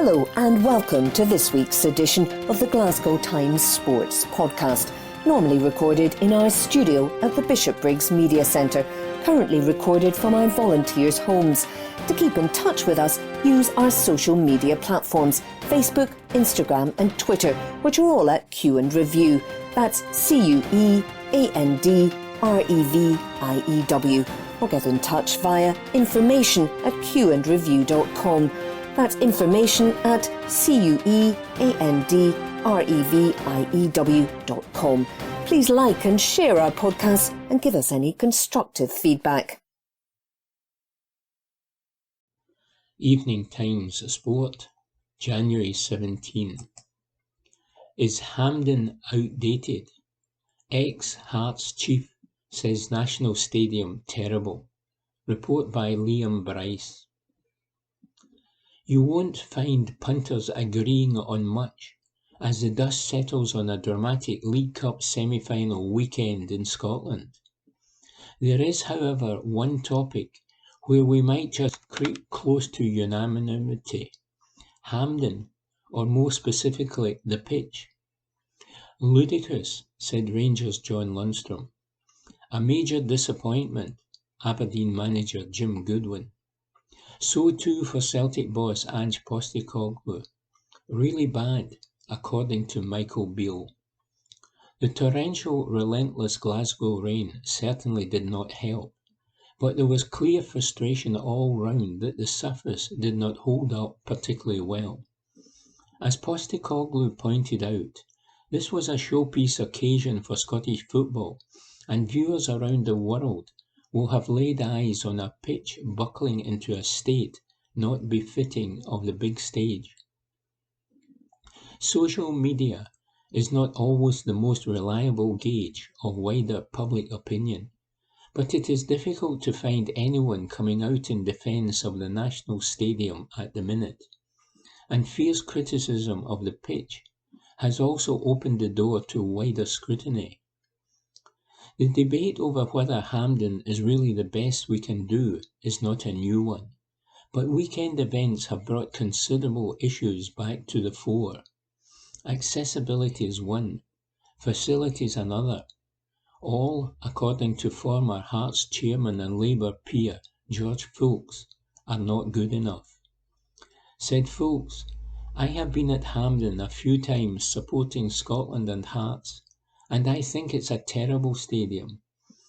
Hello and welcome to this week's edition of the Glasgow Times Sports Podcast, normally recorded in our studio at the Bishopbriggs Media Centre, currently recorded from our volunteers' homes. To keep in touch with us, use our social media platforms, Facebook, Instagram and Twitter, which are all at Q and Review. That's CUEANDREVIEW. Or get in touch via information@qandreview.com. That's information@CUEANDREVIEW.com. Please like and share our podcasts and give us any constructive feedback. Evening Times Sport, January 17. Is Hampden outdated? Ex-Hearts chief says National Stadium terrible. Report by Liam Bryce. You won't find punters agreeing on much as the dust settles on a dramatic League Cup semi-final weekend in Scotland. There is, however, one topic where we might just creep close to unanimity. Hampden, or more specifically, the pitch. Ludicrous, said Rangers' John Lundstrom. A major disappointment, Aberdeen manager Jim Goodwin. So too for Celtic boss Ange Postecoglou. Really bad, according to Michael Beale. The torrential, relentless Glasgow rain certainly did not help, but there was clear frustration all round that the surface did not hold up particularly well. As Postecoglou pointed out, this was a showpiece occasion for Scottish football, and viewers around the world will have laid eyes on a pitch buckling into a state not befitting of the big stage. Social media is not always the most reliable gauge of wider public opinion, but it is difficult to find anyone coming out in defence of the National Stadium at the minute, and fierce criticism of the pitch has also opened the door to wider scrutiny. The debate over whether Hampden is really the best we can do is not a new one, but weekend events have brought considerable issues back to the fore. Accessibility is one, facilities another, all, according to former Hearts chairman and Labour peer George Foulkes, are not good enough. Said Foulkes, I have been at Hampden a few times supporting Scotland and Hearts, and I think it's a terrible stadium.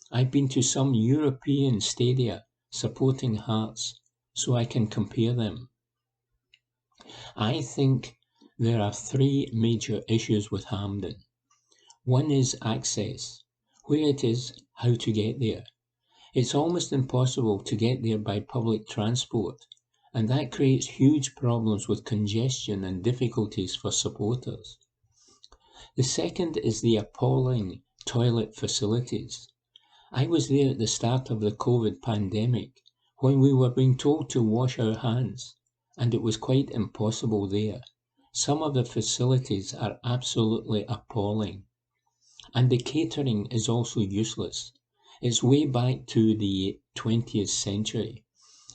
I've been to some European stadia supporting Hearts, so I can compare them. I think there are three major issues with Hampden. One is access, where it is, how to get there. It's almost impossible to get there by public transport, and that creates huge problems with congestion and difficulties for supporters. The second is the appalling toilet facilities. I was there at the start of the COVID pandemic when we were being told to wash our hands, and it was quite impossible there. Some of the facilities are absolutely appalling. And the catering is also useless. It's way back to the 20th century.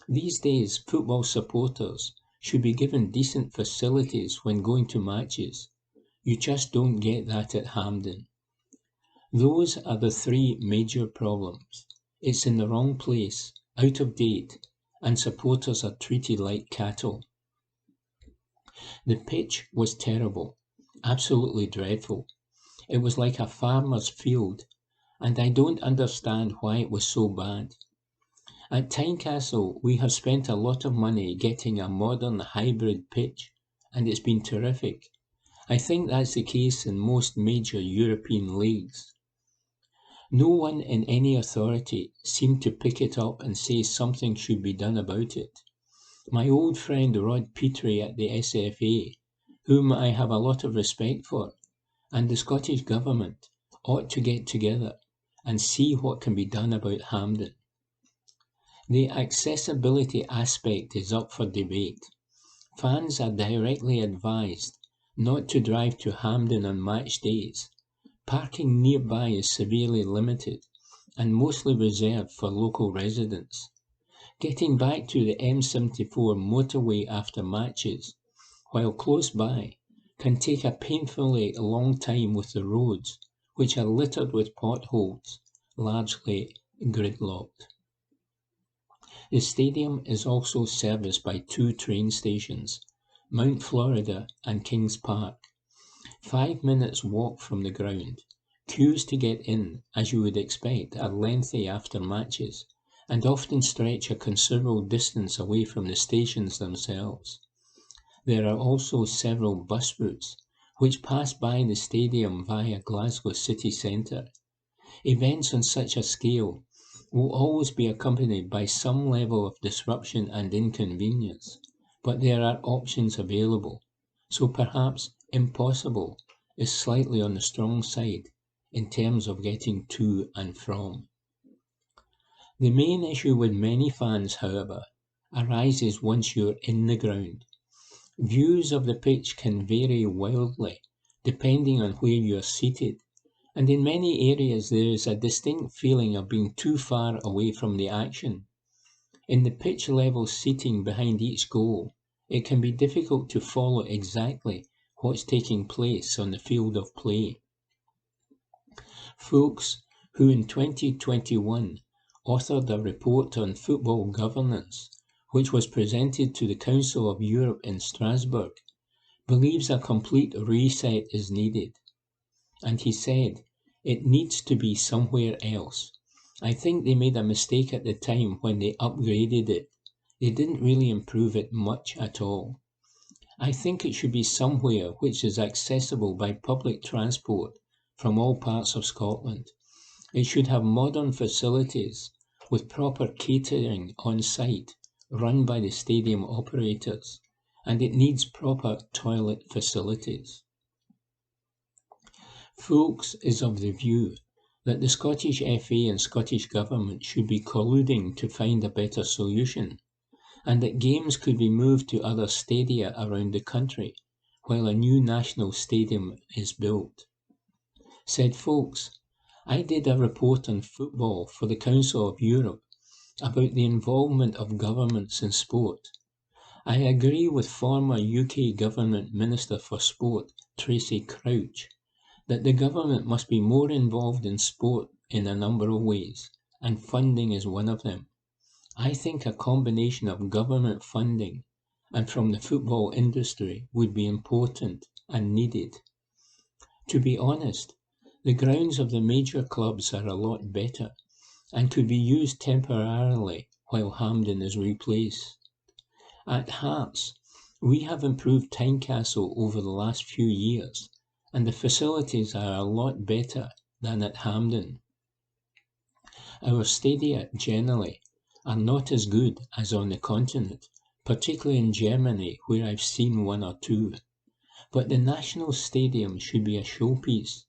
These days, football supporters should be given decent facilities when going to matches. You just don't get that at Hampden. Those are the three major problems. It's in the wrong place, out of date, and supporters are treated like cattle. The pitch was terrible, absolutely dreadful. It was like a farmer's field, and I don't understand why it was so bad. At Tynecastle, we have spent a lot of money getting a modern hybrid pitch, and it's been terrific. I think that's the case in most major European leagues. No one in any authority seemed to pick it up and say something should be done about it. My old friend Rod Petrie at the SFA, whom I have a lot of respect for, and the Scottish Government ought to get together and see what can be done about Hampden. The accessibility aspect is up for debate. Fans are directly advised not to drive to Hampden on match days. Parking nearby is severely limited and mostly reserved for local residents. Getting back to the M74 motorway after matches while close by, can take a painfully long time with the roads, which are littered with potholes, largely gridlocked. The stadium is also serviced by 2 train stations, Mount Florida and Kings Park. 5 minutes walk from the ground. Queues to get in, as you would expect, are lengthy after matches, and often stretch a considerable distance away from the stations themselves. There are also several bus routes, which pass by the stadium via Glasgow city centre. Events on such a scale will always be accompanied by some level of disruption and inconvenience, but there are options available, so perhaps impossible is slightly on the strong side in terms of getting to and from. The main issue with many fans, however, arises once you're in the ground. Views of the pitch can vary wildly, depending on where you are seated, and in many areas there is a distinct feeling of being too far away from the action. In the pitch-level seating behind each goal, it can be difficult to follow exactly what's taking place on the field of play. Folks who in 2021 authored a report on football governance, which was presented to the Council of Europe in Strasbourg, believes a complete reset is needed. And he said, it needs to be somewhere else. I think they made a mistake at the time when they upgraded it. They didn't really improve it much at all. I think it should be somewhere which is accessible by public transport from all parts of Scotland. It should have modern facilities with proper catering on site run by the stadium operators, and it needs proper toilet facilities. Folks is of the view that the Scottish FA and Scottish Government should be colluding to find a better solution, and that games could be moved to other stadia around the country while a new national stadium is built. Said Folks, I did a report on football for the Council of Europe about the involvement of governments in sport. I agree with former UK Government Minister for Sport, Tracy Crouch, that the government must be more involved in sport in a number of ways, and funding is one of them. I think a combination of government funding and from the football industry would be important and needed. To be honest, the grounds of the major clubs are a lot better and could be used temporarily while Hampden is replaced. At Hearts, we have improved Tynecastle over the last few years, and the facilities are a lot better than at Hampden. Our stadia generally are not as good as on the continent, particularly in Germany where I've seen one or two. But the national stadium should be a showpiece.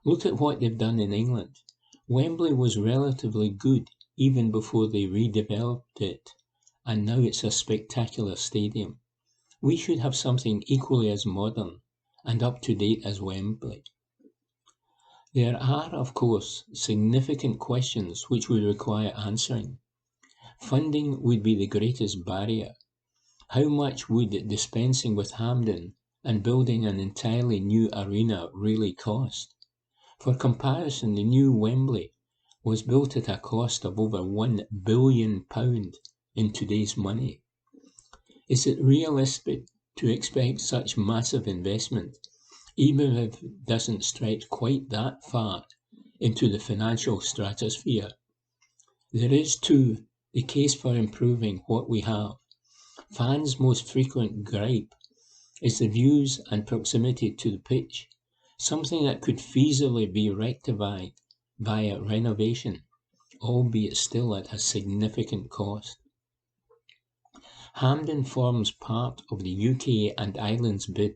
Look at what they've done in England. Wembley was relatively good even before they redeveloped it, and now it's a spectacular stadium. We should have something equally as modern and up to date as Wembley. There are, of course, significant questions which would require answering. Funding would be the greatest barrier. How much would dispensing with Hampden and building an entirely new arena really cost? For comparison, the new Wembley was built at a cost of over £1 billion in today's money. Is it realistic to expect such massive investment, even if it doesn't stretch quite that far into the financial stratosphere? There is, too, the case for improving what we have. Fans' most frequent gripe is the views and proximity to the pitch, something that could feasibly be rectified via renovation, albeit still at a significant cost. Hampden forms part of the UK and Ireland's bid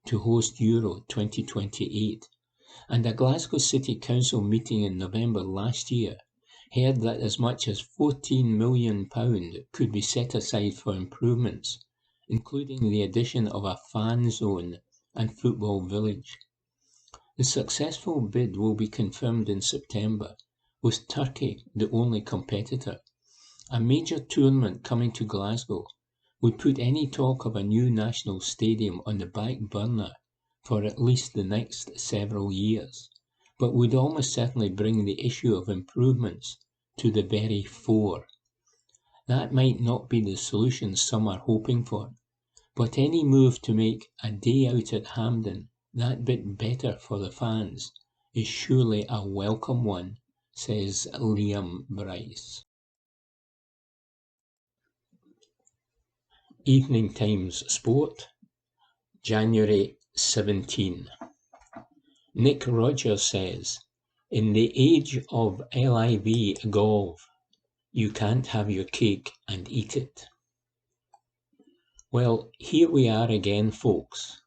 to host Euro 2028, and a Glasgow City Council meeting in November last year heard that as much as £14 million could be set aside for improvements, including the addition of a fan zone and football village. The successful bid will be confirmed in September, with Turkey the only competitor. A major tournament coming to Glasgow would put any talk of a new national stadium on the back burner for at least the next several years, but would almost certainly bring the issue of improvements to the very fore. That might not be the solution some are hoping for, but any move to make a day out at Hampden that bit better for the fans is surely a welcome one, says Liam Bryce. Evening Times Sport, January 17. Nick Rogers says, "In the age of LIV golf, you can't have your cake and eat it." Well, here we are again, folks.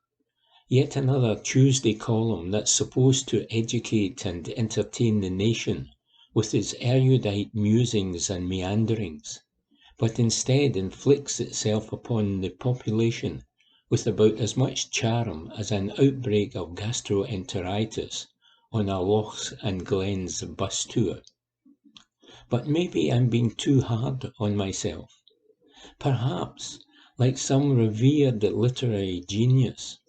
Yet another Tuesday column that's supposed to educate and entertain the nation with its erudite musings and meanderings, but instead inflicts itself upon the population with about as much charm as an outbreak of gastroenteritis on a Lochs and Glens bus tour. But maybe I'm being too hard on myself. Perhaps, like some revered literary genius,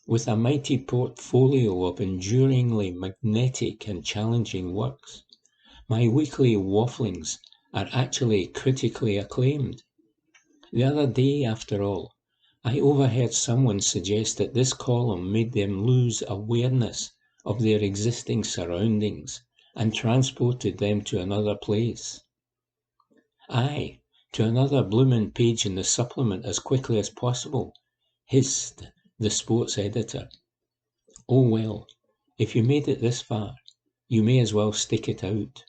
with a mighty portfolio of enduringly magnetic and challenging works, my weekly wafflings are actually critically acclaimed. The other day, after all, I overheard someone suggest that this column made them lose awareness of their existing surroundings and transported them to another place. Aye, to another bloomin' page in the supplement as quickly as possible, hissed the sports editor. Oh well, if you made it this far, you may as well stick it out.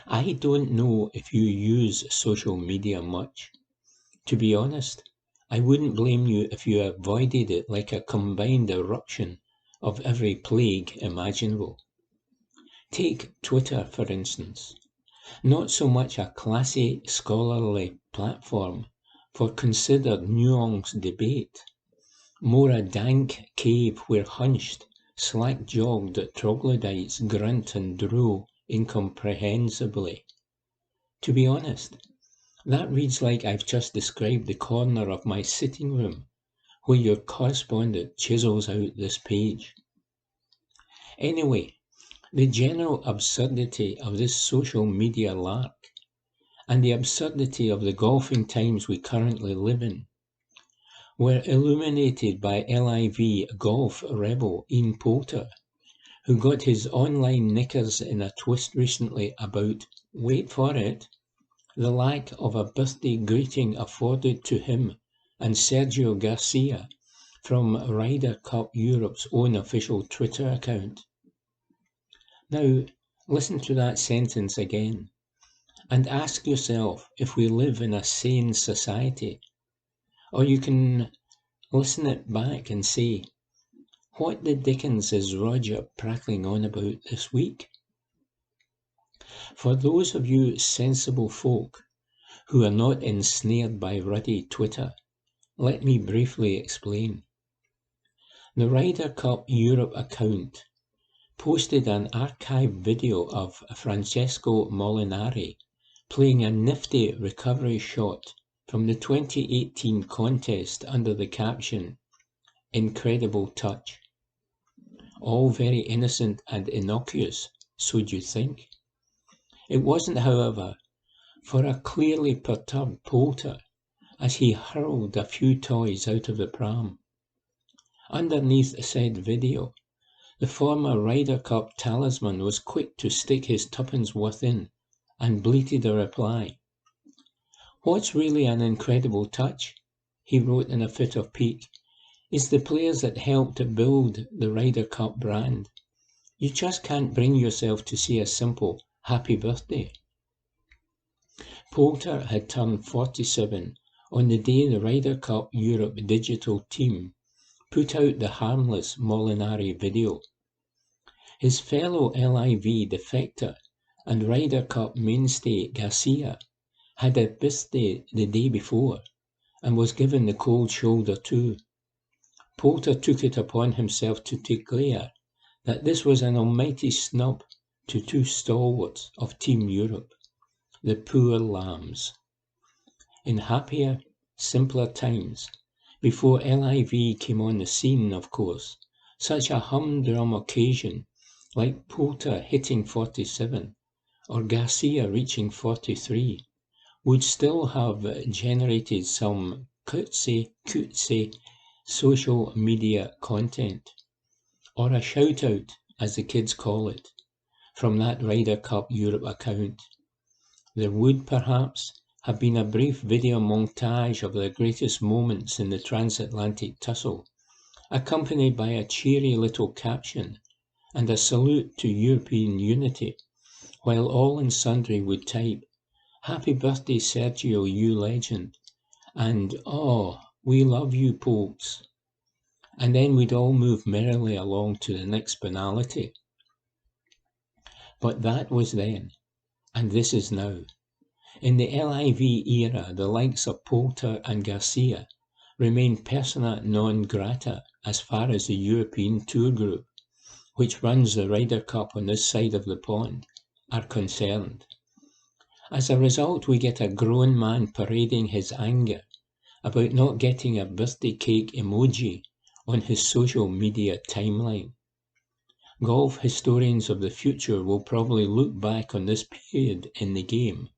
I don't know if you use social media much. To be honest, I wouldn't blame you if you avoided it like a combined eruption of every plague imaginable. Take Twitter, for instance. Not so much a classy, scholarly platform for considered nuanced debate, more a dank cave where hunched, slack-jogged troglodytes grunt and drool incomprehensibly. To be honest, that reads like I've just described the corner of my sitting room where your correspondent chisels out this page. Anyway, the general absurdity of this social media lark, and the absurdity of the golfing times we currently live in, were illuminated by LIV golf rebel Ian Poulter, who got his online knickers in a twist recently about, wait for it, the lack of a birthday greeting afforded to him and Sergio Garcia from Ryder Cup Europe's own official Twitter account. Now, listen to that sentence again, and ask yourself if we live in a sane society. Or you can listen it back and say, what the dickens is Roger prattling on about this week? For those of you sensible folk who are not ensnared by ruddy Twitter, let me briefly explain. The Ryder Cup Europe account posted an archive video of Francesco Molinari playing a nifty recovery shot from the 2018 contest under the caption, "Incredible touch." All very innocent and innocuous, so do you think? It wasn't, however, for a clearly perturbed Poulter as he hurled a few toys out of the pram. Underneath said video, the former Ryder Cup talisman was quick to stick his tuppence worth in and bleated a reply. "What's really an incredible touch," he wrote in a fit of pique, "is the players that helped to build the Ryder Cup brand. You just can't bring yourself to say a simple happy birthday." Poulter had turned 47 on the day the Ryder Cup Europe digital team put out the harmless Molinari video. His fellow LIV defector and Ryder Cup mainstay Garcia had a birthday the day before and was given the cold shoulder too. Poulter took it upon himself to declare that this was an almighty snub to two stalwarts of Team Europe, the poor lambs. In happier, simpler times, before LIV came on the scene, of course. Such a humdrum occasion, like Poulter hitting 47, or Garcia reaching 43, would still have generated some cutesy social media content, or a shout-out, as the kids call it, from that Ryder Cup Europe account. There would, perhaps, have been a brief video montage of the greatest moments in the transatlantic tussle, accompanied by a cheery little caption and a salute to European unity, while all and sundry would type, "Happy birthday, Sergio, you legend," and "Oh, we love you, Polks." And then we'd all move merrily along to the next banality. But that was then, and this is now. In the LIV era, the likes of Poulter and Garcia remain persona non grata as far as the European Tour Group, which runs the Ryder Cup on this side of the pond, are concerned. As a result, we get a grown man parading his anger about not getting a birthday cake emoji on his social media timeline. Golf historians of the future will probably look back on this period in the game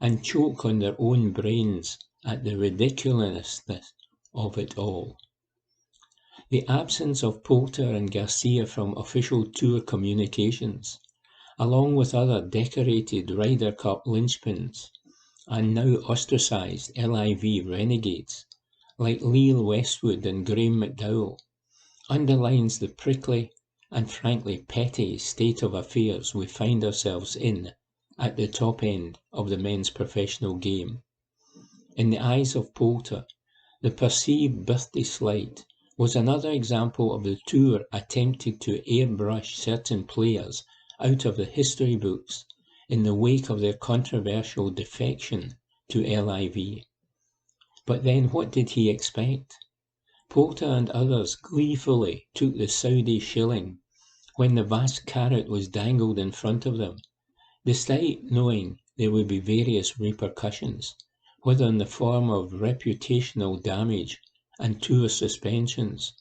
and choke on their own brains at the ridiculousness of it all. The absence of Poulter and Garcia from official tour communications, along with other decorated Ryder Cup linchpins, and now ostracised LIV renegades, like Leal Westwood and Graham McDowell, underlines the prickly and frankly petty state of affairs we find ourselves in at the top end of the men's professional game. In the eyes of Poulter, the perceived birthday slight was another example of the tour attempting to airbrush certain players out of the history books in the wake of their controversial defection to LIV. But then what did he expect? Poulter and others gleefully took the Saudi shilling when the vast carrot was dangled in front of them, despite knowing there would be various repercussions, whether in the form of reputational damage and tour suspensions,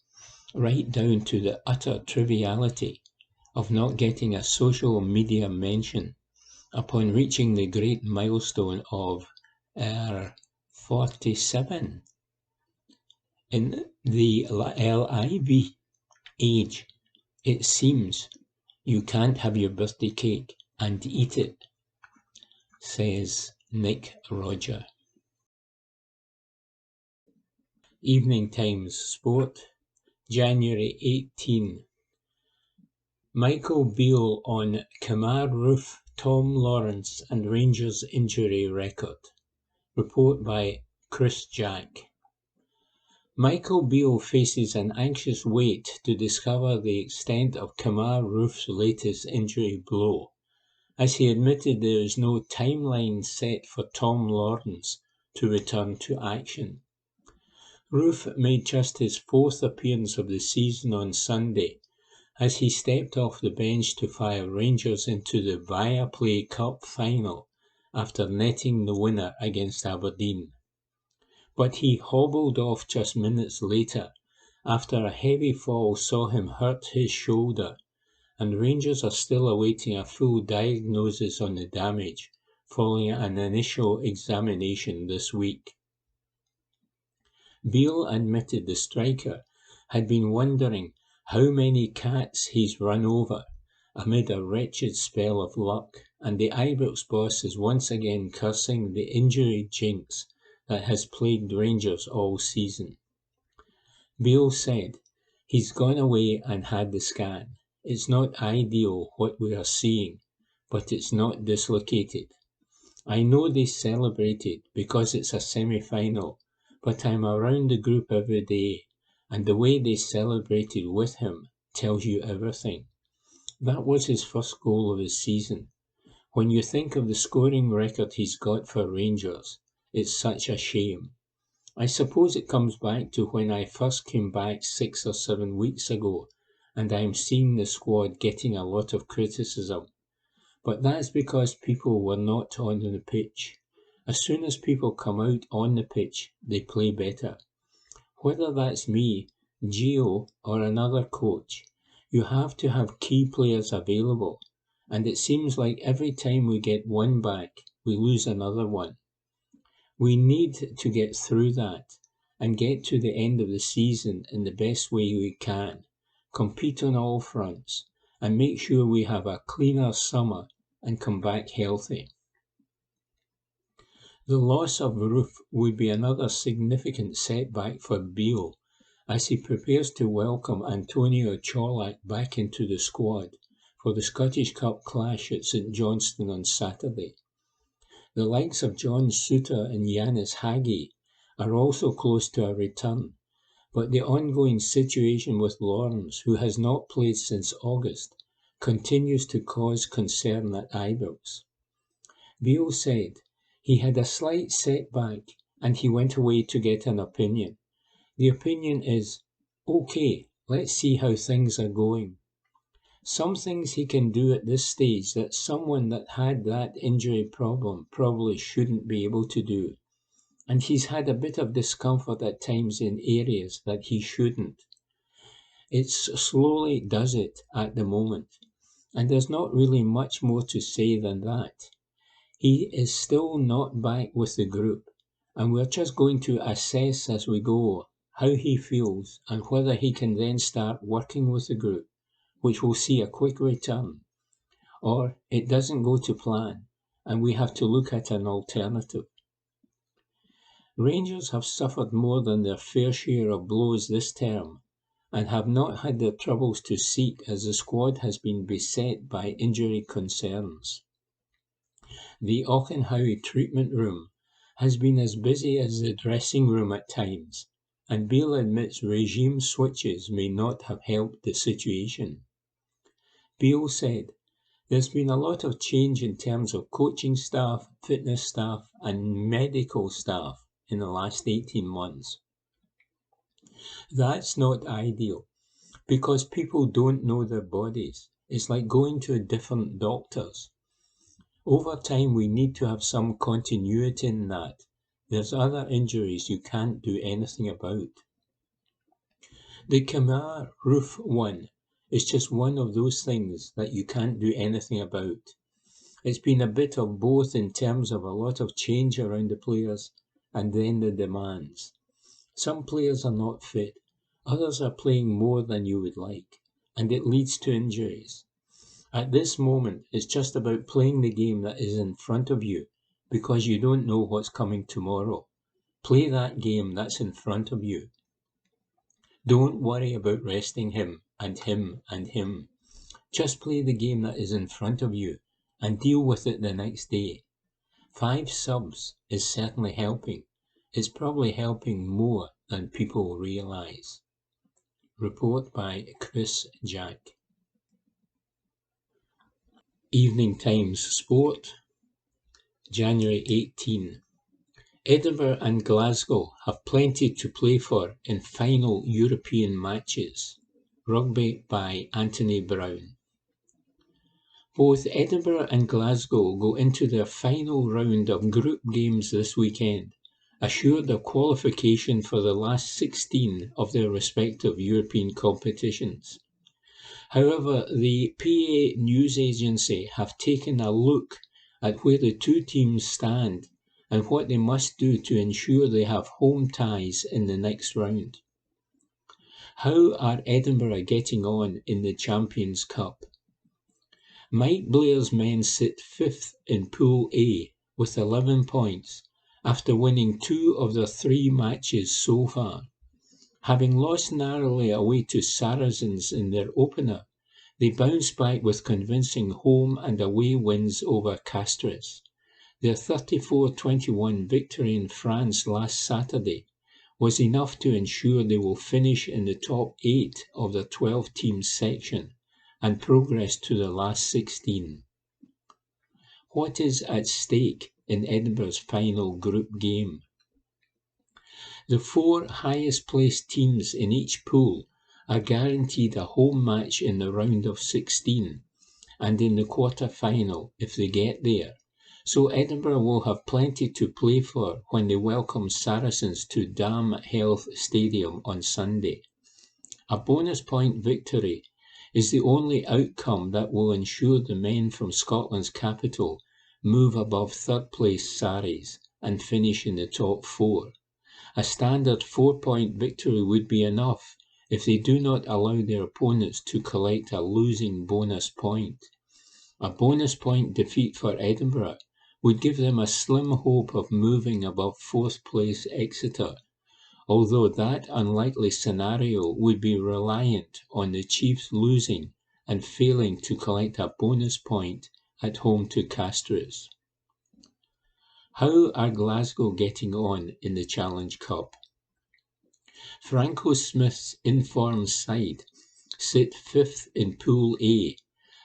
right down to the utter triviality of not getting a social media mention upon reaching the great milestone of 47. In the LIV age, it seems you can't have your birthday cake and eat it, says Nick Roger. Evening Times Sport, January 18. Michael Beale on Kemar Roof, Tom Lawrence and Rangers injury record. Report by Chris Jack. Michael Beale faces an anxious wait to discover the extent of Kemar Roof's latest injury blow, as he admitted there is no timeline set for Tom Lawrence to return to action. Roof made just his fourth appearance of the season on Sunday, as he stepped off the bench to fire Rangers into the Viaplay Cup final after netting the winner against Aberdeen. But he hobbled off just minutes later after a heavy fall saw him hurt his shoulder, and Rangers are still awaiting a full diagnosis on the damage following an initial examination this week. Beale admitted the striker had been wondering how many cats he's run over amid a wretched spell of luck, and the Ibrox boss is once again cursing the injury jinx that has plagued Rangers all season. Beale said, "He's gone away and had the scan. It's not ideal what we are seeing, but it's not dislocated. I know they celebrated because it's a semi-final, but I'm around the group every day, and the way they celebrated with him tells you everything. That was his first goal of the season. When you think of the scoring record he's got for Rangers, it's such a shame. I suppose it comes back to when I first came back 6 or 7 weeks ago, and I'm seeing the squad getting a lot of criticism. But that's because people were not on the pitch, As soon as people come out on the pitch, they play better. Whether that's me, Gio, or another coach, you have to have key players available, and it seems like every time we get one back, we lose another one. We need to get through that and get to the end of the season in the best way we can, compete on all fronts, and make sure we have a cleaner summer and come back healthy. The loss of Roof would be another significant setback for Beale as he prepares to welcome Antonio Cholak back into the squad for the Scottish Cup clash at St Johnstone on Saturday. The likes of John Souttar and Yanis Hagi are also close to a return, but the ongoing situation with Lawrence, who has not played since August, continues to cause concern at Ibrox. Beale said he had a slight setback and he went away to get an opinion. The opinion is, okay, let's see how things are going. Some things he can do at this stage that someone that had that injury problem probably shouldn't be able to do. And he's had a bit of discomfort at times in areas that he shouldn't. It slowly does it at the moment. And there's not really much more to say than that. He is still not back with the group. And we're just going to assess as we go how he feels and whether he can then start working with the group, which will see a quick return, or it doesn't go to plan and we have to look at an alternative. Rangers have suffered more than their fair share of blows this term and have not had their troubles to seek as the squad has been beset by injury concerns. The Auchenhowie treatment room has been as busy as the dressing room at times, and Beale admits regime switches may not have helped the situation. Beale said, "There's been a lot of change in terms of coaching staff, fitness staff and medical staff in the last 18 months. That's not ideal because people don't know their bodies. It's like going to different doctors. Over time, we need to have some continuity in that. There's other injuries you can't do anything about. The Khmer Roof one is just one of those things that you can't do anything about. It's been a bit of both in terms of a lot of change around the players and then the demands. Some players are not fit, others are playing more than you would like, and it leads to injuries. At this moment, it's just about playing the game that is in front of you because you don't know what's coming tomorrow. Play that game that's in front of you. Don't worry about resting him and him and him. Just play the game that is in front of you and deal with it the next day. 5 subs is certainly helping. It's probably helping more than people realise." Report by Chris Jack. Evening Times Sport, January 18. Edinburgh and Glasgow have plenty to play for in final European matches. Rugby by Anthony Brown. Both Edinburgh and Glasgow go into their final round of group games this weekend, assured of qualification for the last 16 of their respective European competitions. However, the PA news agency have taken a look at where the two teams stand and what they must do to ensure they have home ties in the next round. How are Edinburgh getting on in the Champions Cup? Mike Blair's men sit 5th in Pool A with 11 points after winning 2 of their 3 matches so far. Having lost narrowly away to Saracens in their opener, they bounced back with convincing home and away wins over Castres. Their 34-21 victory in France last Saturday was enough to ensure they will finish in the top 8 of the 12-team section and progress to the last 16. What is at stake in Edinburgh's final group game? The 4 highest placed teams in each pool are guaranteed a home match in the round of 16 and in the quarter-final if they get there, so Edinburgh will have plenty to play for when they welcome Saracens to Dam Health Stadium on Sunday. A bonus point victory is the only outcome that will ensure the men from Scotland's capital move above third-place Saris and finish in the top four. A standard 4-point victory would be enough if they do not allow their opponents to collect a losing bonus point. A bonus point defeat for Edinburgh would give them a slim hope of moving above fourth-place Exeter, although that unlikely scenario would be reliant on the Chiefs losing and failing to collect a bonus point at home to Castres. How are Glasgow getting on in the Challenge Cup? Franco Smith's informed side sit fifth in Pool A,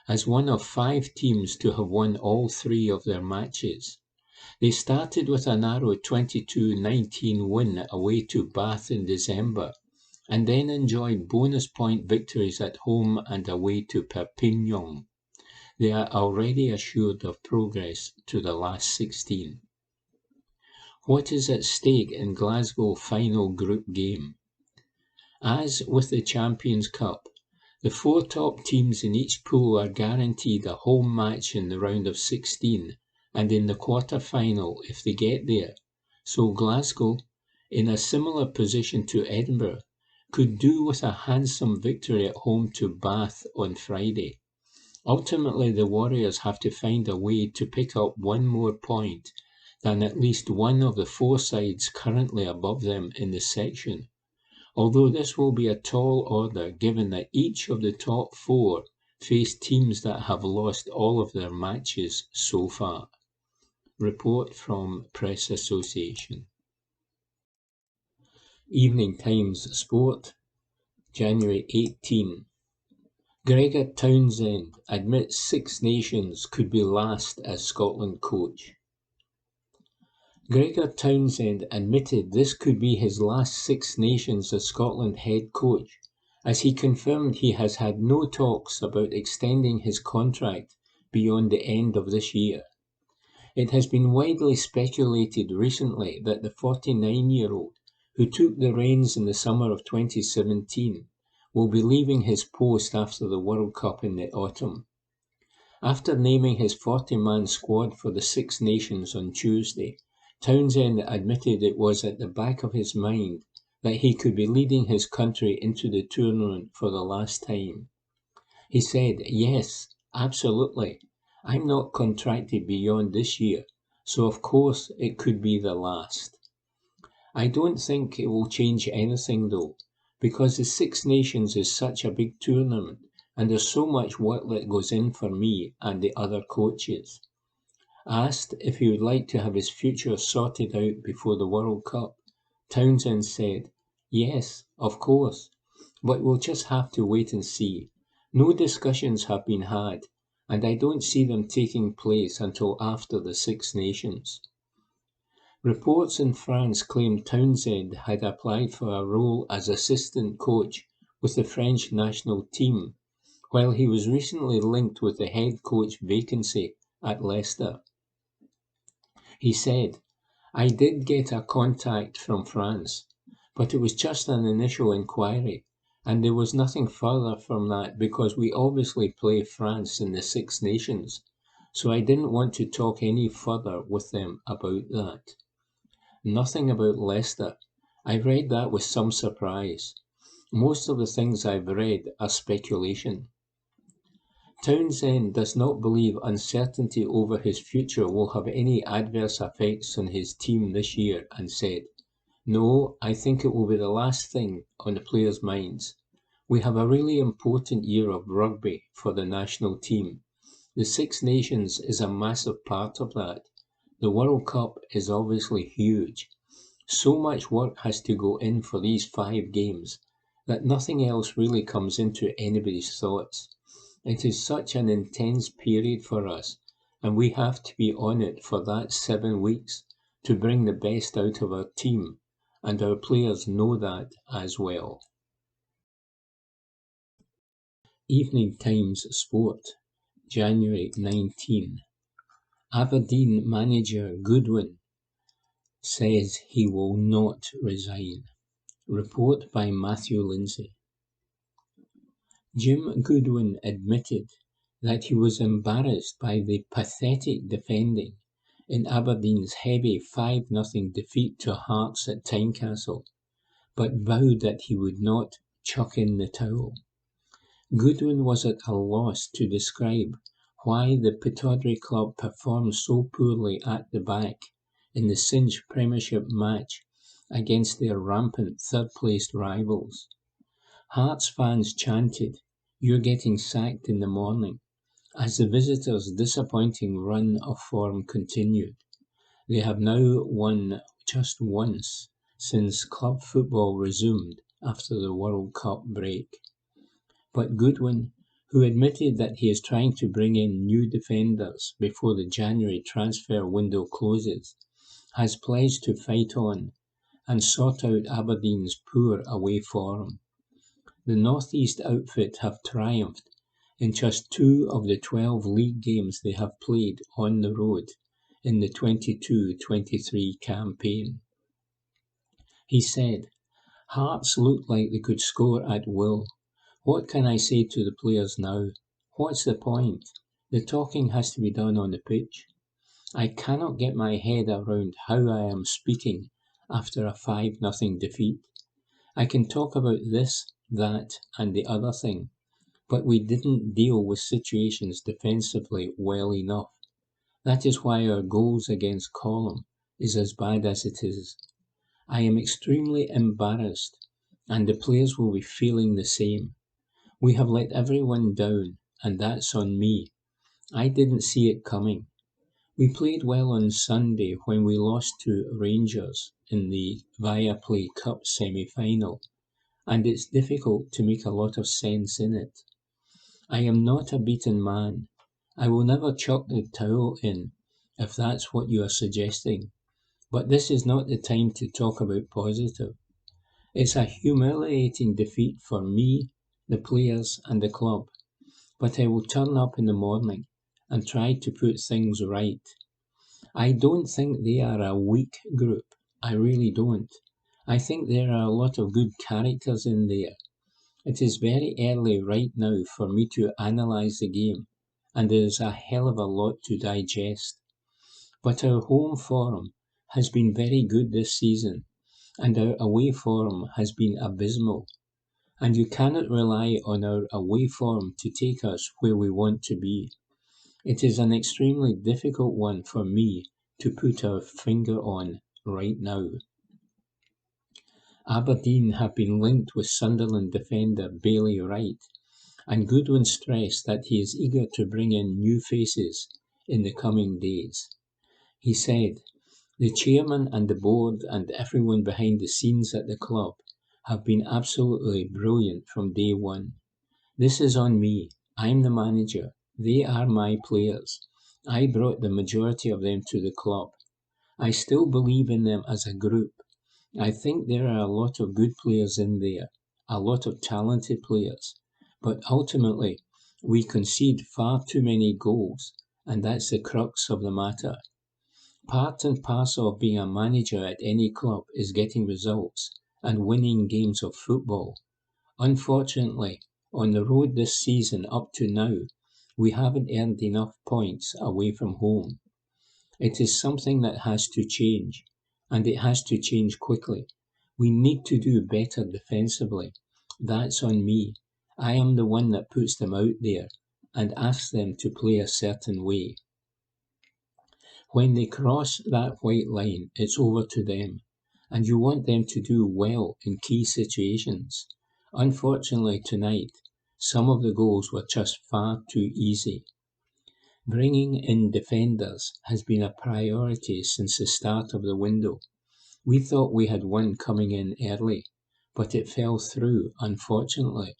as one of 5 teams to have won all 3 of their matches. They started with a narrow 22-19 win away to Bath in December, and then enjoyed bonus point victories at home and away to Perpignan. They are already assured of progress to the last 16. What is at stake in Glasgow final group game? As with the Champions Cup, the 4 top teams in each pool are guaranteed a home match in the round of 16 and in the quarter-final if they get there, so Glasgow, in a similar position to Edinburgh, could do with a handsome victory at home to Bath on Friday. Ultimately, the Warriors have to find a way to pick up one more point than at least one of the 4 sides currently above them in the section, although this will be a tall order given that each of the top 4 face teams that have lost all of their matches so far. Report from Press Association. Evening Times Sport, January 18. Gregor Townsend admits 6 Nations could be last as Scotland coach. Gregor Townsend admitted this could be his last 6 Nations as Scotland head coach, as he confirmed he has had no talks about extending his contract beyond the end of this year. It has been widely speculated recently that the 49-year-old, who took the reins in the summer of 2017, will be leaving his post after the World Cup in the autumn. After naming his 40-man squad for the 6 Nations on Tuesday, Townsend admitted it was at the back of his mind that he could be leading his country into the tournament for the last time. He said, "Yes, absolutely. I'm not contracted beyond this year, so of course it could be the last. I don't think it will change anything though, because the 6 Nations is such a big tournament and there's so much work that goes in for me and the other coaches." Asked if he would like to have his future sorted out before the World Cup, Townsend said, "Yes, of course, but we'll just have to wait and see. No discussions have been had, and I don't see them taking place until after the 6 Nations." Reports in France claimed Townsend had applied for a role as assistant coach with the French national team, while he was recently linked with the head coach vacancy at Leicester. He said, "I did get a contact from France, but it was just an initial inquiry, and there was nothing further from that because we obviously play France in the 6 Nations, so I didn't want to talk any further with them about that." Nothing about Leicester. I read that with some surprise. Most of the things I've read are speculation. Townsend does not believe uncertainty over his future will have any adverse effects on his team this year and said, "No, I think it will be the last thing on the players' minds. We have a really important year of rugby for the national team. The 6 Nations is a massive part of that. The World Cup is obviously huge. So much work has to go in for these 5 games that nothing else really comes into anybody's thoughts. It is such an intense period for us, and we have to be on it for that 7 weeks to bring the best out of our team, and our players know that as well." Evening Times Sport, January 19. Aberdeen manager Goodwin says he will not resign. Report by Matthew Lindsay. Jim Goodwin admitted that he was embarrassed by the pathetic defending in Aberdeen's heavy 5-0 defeat to Hearts at Tynecastle, but vowed that he would not chuck in the towel. Goodwin was at a loss to describe why the Pittodrie club performed so poorly at the back in the Cinch Premiership match against their rampant third-placed rivals. Hearts fans chanted, "You're getting sacked in the morning," as the visitors' disappointing run of form continued. They have now won just once since club football resumed after the World Cup break. But Goodwin, who admitted that he is trying to bring in new defenders before the January transfer window closes, has pledged to fight on and sort out Aberdeen's poor away form. The North East outfit have triumphed in just 2 of the 12 league games they have played on the road in the 22-23 campaign. He said, "Hearts looked like they could score at will. What can I say to the players now? What's the point? The talking has to be done on the pitch. I cannot get my head around how I am speaking after a 5-0 defeat. I can talk about this, that and the other thing, but we didn't deal with situations defensively well enough. That is why our goals against Column is as bad as it is. I am extremely embarrassed, and the players will be feeling the same. We have let everyone down, and that's on me. I didn't see it coming. We played well on Sunday when we lost to Rangers in the Viaplay Cup semi-final, and it's difficult to make a lot of sense in it. I am not a beaten man. I will never chuck the towel in, if that's what you are suggesting. But this is not the time to talk about positive. It's a humiliating defeat for me, the players and the club. But I will turn up in the morning and try to put things right. I don't think they are a weak group. I really don't. I think there are a lot of good characters in there. It is very early right now for me to analyse the game, and there is a hell of a lot to digest. But our home form has been very good this season, and our away form has been abysmal. And you cannot rely on our away form to take us where we want to be. It is an extremely difficult one for me to put our finger on right now. Aberdeen have been linked with Sunderland defender Bailey Wright, and Goodwin stressed that he is eager to bring in new faces in the coming days. He said, "The chairman and the board and everyone behind the scenes at the club have been absolutely brilliant from day one. This is on me. I'm the manager. They are my players. I brought the majority of them to the club. I still believe in them as a group. I think there are a lot of good players in there, a lot of talented players, but ultimately we concede far too many goals, and that's the crux of the matter. Part and parcel of being a manager at any club is getting results and winning games of football. Unfortunately, on the road this season up to now, we haven't earned enough points away from home. It is something that has to change, and it has to change quickly. We need to do better defensively. That's on me. I am the one that puts them out there and asks them to play a certain way. When they cross that white line, it's over to them, and you want them to do well in key situations. Unfortunately tonight, some of the goals were just far too easy. Bringing in defenders has been a priority since the start of the window. We thought we had one coming in early, but it fell through, unfortunately.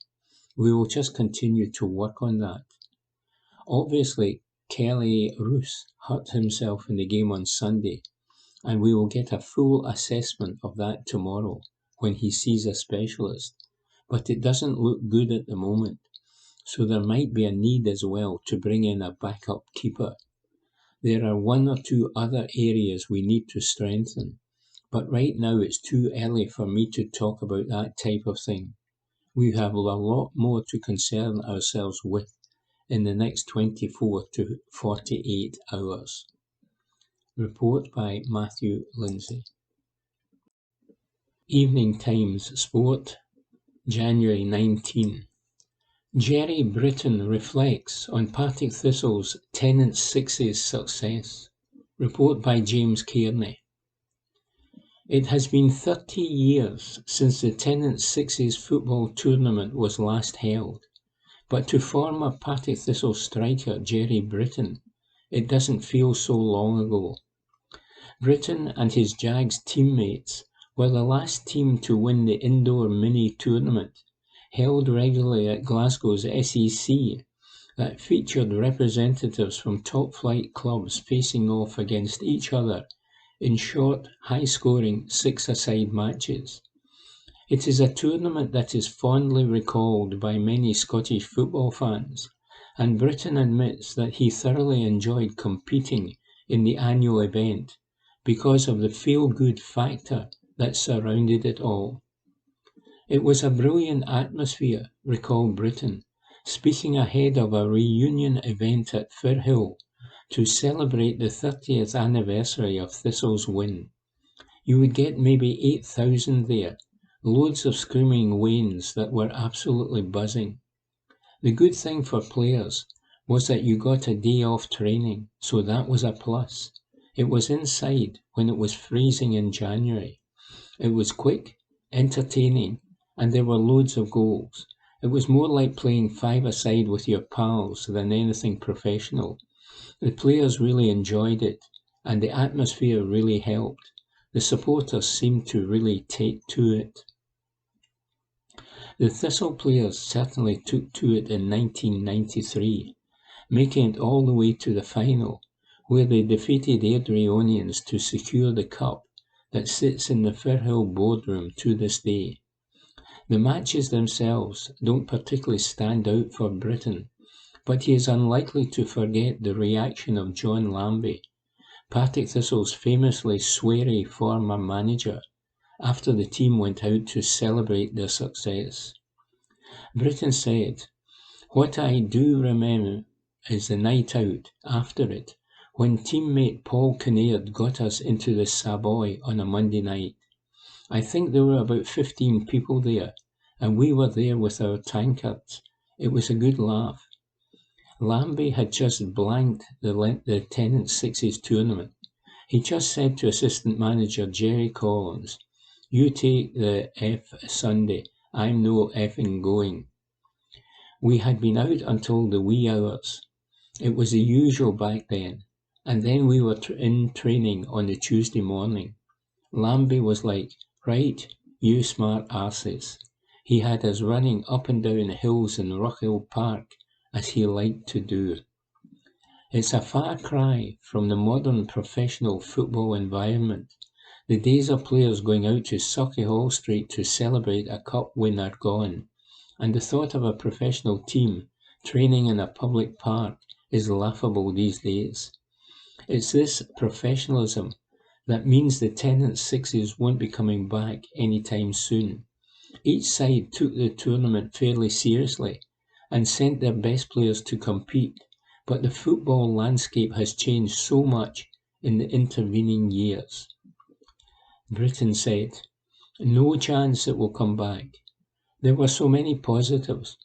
We will just continue to work on that. Obviously, Kelly Roos hurt himself in the game on Sunday, and we will get a full assessment of that tomorrow when he sees a specialist. But it doesn't look good at the moment, so there might be a need as well to bring in a backup keeper. There are one or two other areas we need to strengthen, but right now it's too early for me to talk about that type of thing. We have a lot more to concern ourselves with in the next 24 to 48 hours. Report by Matthew Lindsay. Evening Times Sport, January 19. Jerry Britton reflects on Partick Thistle's Tennent's Sixes success. Report by James Kearney. It has been 30 years since the Tennent's Sixes football tournament was last held, but to former Partick Thistle striker Jerry Britton, it doesn't feel so long ago. Britton and his Jags teammates were the last team to win the indoor mini-tournament, held regularly at Glasgow's SEC, that featured representatives from top-flight clubs facing off against each other in short, high-scoring six-a-side matches. It is a tournament that is fondly recalled by many Scottish football fans, and Britton admits that he thoroughly enjoyed competing in the annual event because of the feel-good factor that surrounded it all. It was a brilliant atmosphere, recalled Britton, speaking ahead of a reunion event at Firhill to celebrate the 30th anniversary of Thistle's win. You would get maybe 8,000 there, loads of screaming Wains that were absolutely buzzing. The good thing for players was that you got a day off training, so that was a plus. It was inside when it was freezing in January. It was quick, entertaining, and there were loads of goals. It was more like playing five-a-side with your pals than anything professional. The players really enjoyed it, and the atmosphere really helped. The supporters seemed to really take to it. The Thistle players certainly took to it in 1993, making it all the way to the final, where they defeated Airdrieonians to secure the cup that sits in the Firhill boardroom to this day. The matches themselves don't particularly stand out for Britton, but he is unlikely to forget the reaction of John Lambie, Partick Thistle's famously sweary former manager, after the team went out to celebrate their success. Britton said, "What I do remember is the night out after it, when teammate Paul Kinnaird got us into the Savoy on a Monday night. I think there were about 15 people there, and we were there with our tankards. It was a good laugh." Lambie had just blanked the Tennent's Sixes tournament. He just said to assistant manager Jerry Collins, "You take the Sunday, I'm no effing going." We had been out until the wee hours. It was the usual back then, and then we were in training on the Tuesday morning. Lambie was like, "Right, you smart arses." He had us running up and down hills in Rockhill Park, as he liked to do. It's a far cry from the modern professional football environment. The days of players going out to Sauchiehall Street to celebrate a cup win are gone, and the thought of a professional team training in a public park is laughable these days. It's this professionalism that means the Tennent's Sixes won't be coming back anytime soon. Each side took the tournament fairly seriously and sent their best players to compete, but the football landscape has changed so much in the intervening years. Britton said, "No chance it will come back." There were so many positives.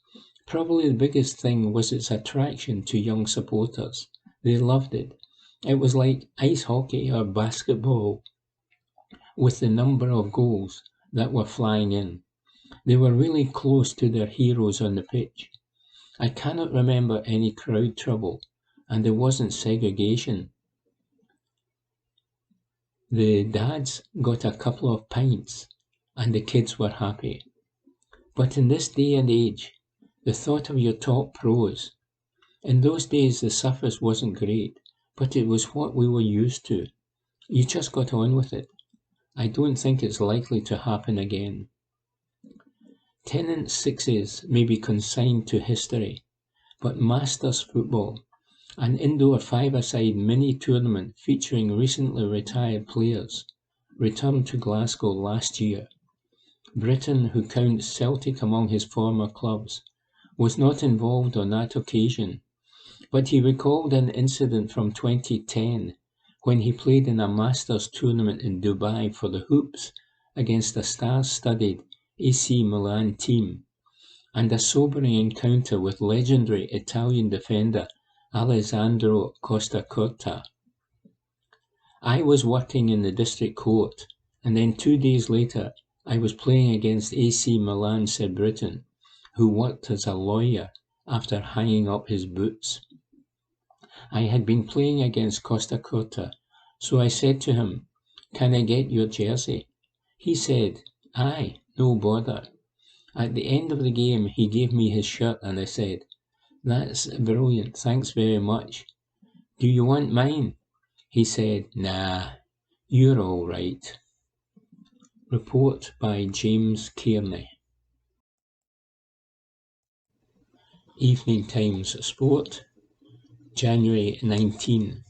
Probably the biggest thing was its attraction to young supporters. They loved it. It was like ice hockey or basketball with the number of goals that were flying in. They were really close to their heroes on the pitch. I cannot remember any crowd trouble, and there wasn't segregation. The dads got a couple of pints, and the kids were happy. But in this day and age, the thought of your top pros, in those days the surface wasn't great, but it was what we were used to. You just got on with it. I don't think it's likely to happen again. Tennent's Sixes may be consigned to history, but Masters football, An indoor five-a-side mini-tournament featuring recently retired players returned to Glasgow last year. Britain, who counts Celtic among his former clubs, was not involved on that occasion, but he recalled an incident from 2010 when he played in a Masters tournament in Dubai for the Hoops against a star-studded AC Milan team, and a sobering encounter with legendary Italian defender Alessandro Costacurta. I was working in the district court, and then 2 days later I was playing against AC Milan, said Britain, who worked as a lawyer after hanging up his boots. I had been playing against Costacurta, so I said to him, "Can I get your jersey?" He said, "Aye, no bother." At the end of the game he gave me his shirt and I said, "That's brilliant, thanks very much. Do you want mine?" He said, "Nah, you're all right." Report by James Kearney. Evening Times Sport, January 19.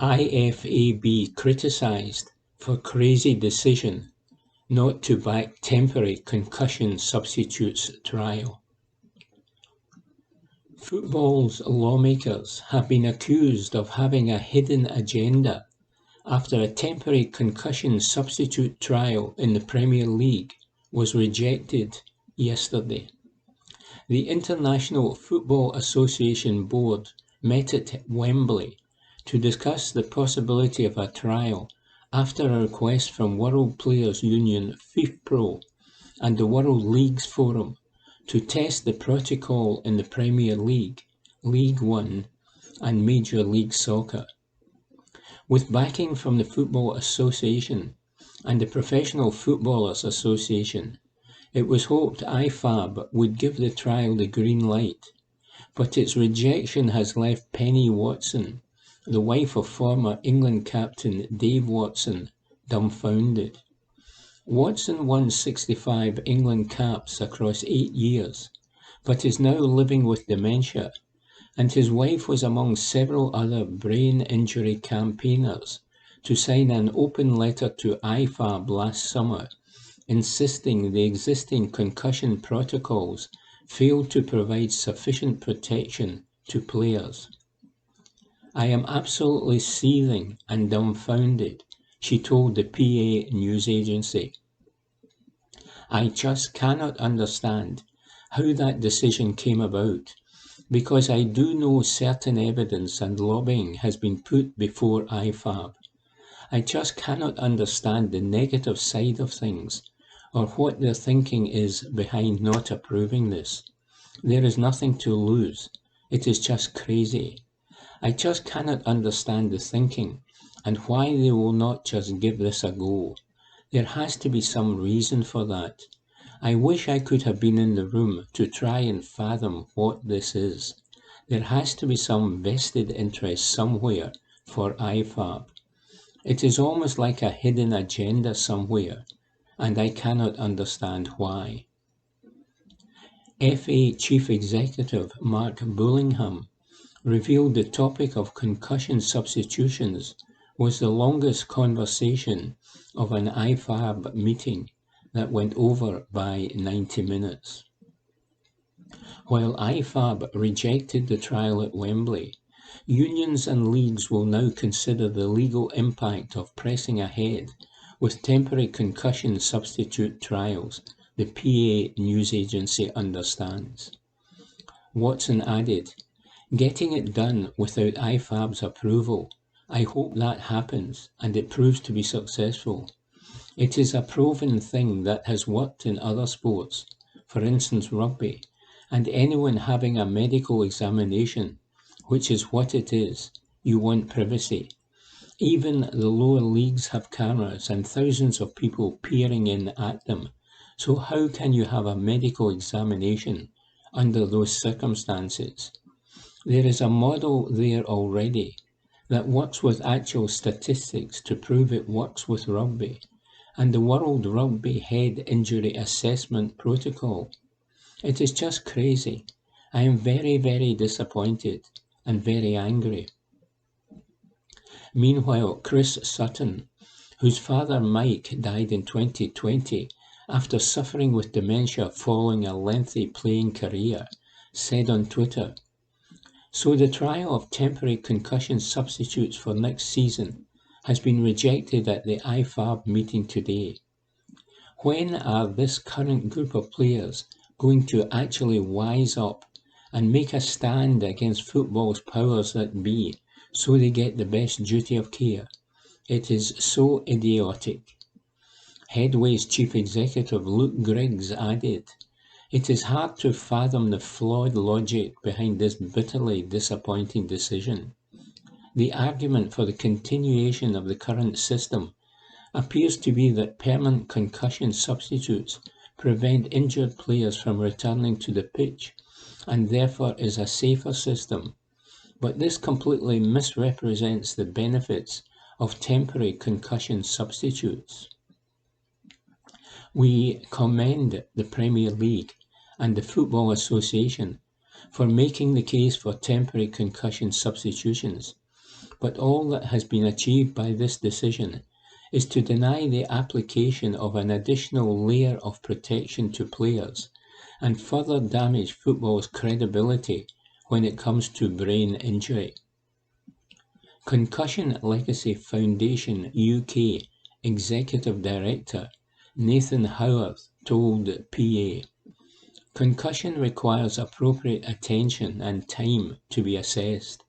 IFAB criticised for crazy decision not to back temporary concussion substitutes trial. Football's lawmakers have been accused of having a hidden agenda after a temporary concussion substitute trial in the Premier League was rejected yesterday. The International Football Association Board met at Wembley to discuss the possibility of a trial after a request from World Players Union FIFPro and the World Leagues Forum to test the protocol in the Premier League, League One and Major League Soccer. With backing from the Football Association and the Professional Footballers Association, it was hoped IFAB would give the trial the green light, but its rejection has left Penny Watson, the wife of former England captain Dave Watson, dumbfounded. Watson won 65 England caps across 8 years, but is now living with dementia, and his wife was among several other brain injury campaigners to sign an open letter to IFAB last summer, insisting the existing concussion protocols failed to provide sufficient protection to players. "I am absolutely seething and dumbfounded," she told the PA news agency. "I just cannot understand how that decision came about, because I do know certain evidence and lobbying has been put before IFAB. I just cannot understand the negative side of things, or what their thinking is behind not approving this. There is nothing to lose. It is just crazy. I just cannot understand the thinking and why they will not just give this a go. There has to be some reason for that. I wish I could have been in the room to try and fathom what this is. There has to be some vested interest somewhere for IFAB. It is almost like a hidden agenda somewhere, and I cannot understand why." FA Chief Executive Mark Bullingham revealed the topic of concussion substitutions was the longest conversation of an IFAB meeting that went over by 90 minutes. While IFAB rejected the trial at Wembley, unions and leagues will now consider the legal impact of pressing ahead with temporary concussion substitute trials, the PA news agency understands. Watson added, "Getting it done without IFAB's approval, I hope that happens and it proves to be successful. It is a proven thing that has worked in other sports, for instance rugby, and anyone having a medical examination, which is what it is, you want privacy. Even the lower leagues have cameras and thousands of people peering in at them, so how can you have a medical examination under those circumstances? There is a model there already that works with actual statistics to prove it works with rugby, and the World Rugby Head Injury Assessment Protocol. It is just crazy. I am very, very disappointed. and very angry. Meanwhile, Chris Sutton, whose father Mike died in 2020 after suffering with dementia following a lengthy playing career, said on Twitter, "So the trial of temporary concussion substitutes for next season has been rejected at the IFAB meeting today. When are this current group of players going to actually wise up and make a stand against football's powers that be so they get the best duty of care? It is so idiotic." Headway's chief executive Luke Griggs added, "It is hard to fathom the flawed logic behind this bitterly disappointing decision. The argument for the continuation of the current system appears to be that permanent concussion substitutes prevent injured players from returning to the pitch and therefore is a safer system. But this completely misrepresents the benefits of temporary concussion substitutes. We commend the Premier League and the Football Association for making the case for temporary concussion substitutions, but all that has been achieved by this decision is to deny the application of an additional layer of protection to players and further damage football's credibility when it comes to brain injury." Concussion Legacy Foundation UK Executive Director Nathan Howarth told PA, "Concussion requires appropriate attention and time to be assessed.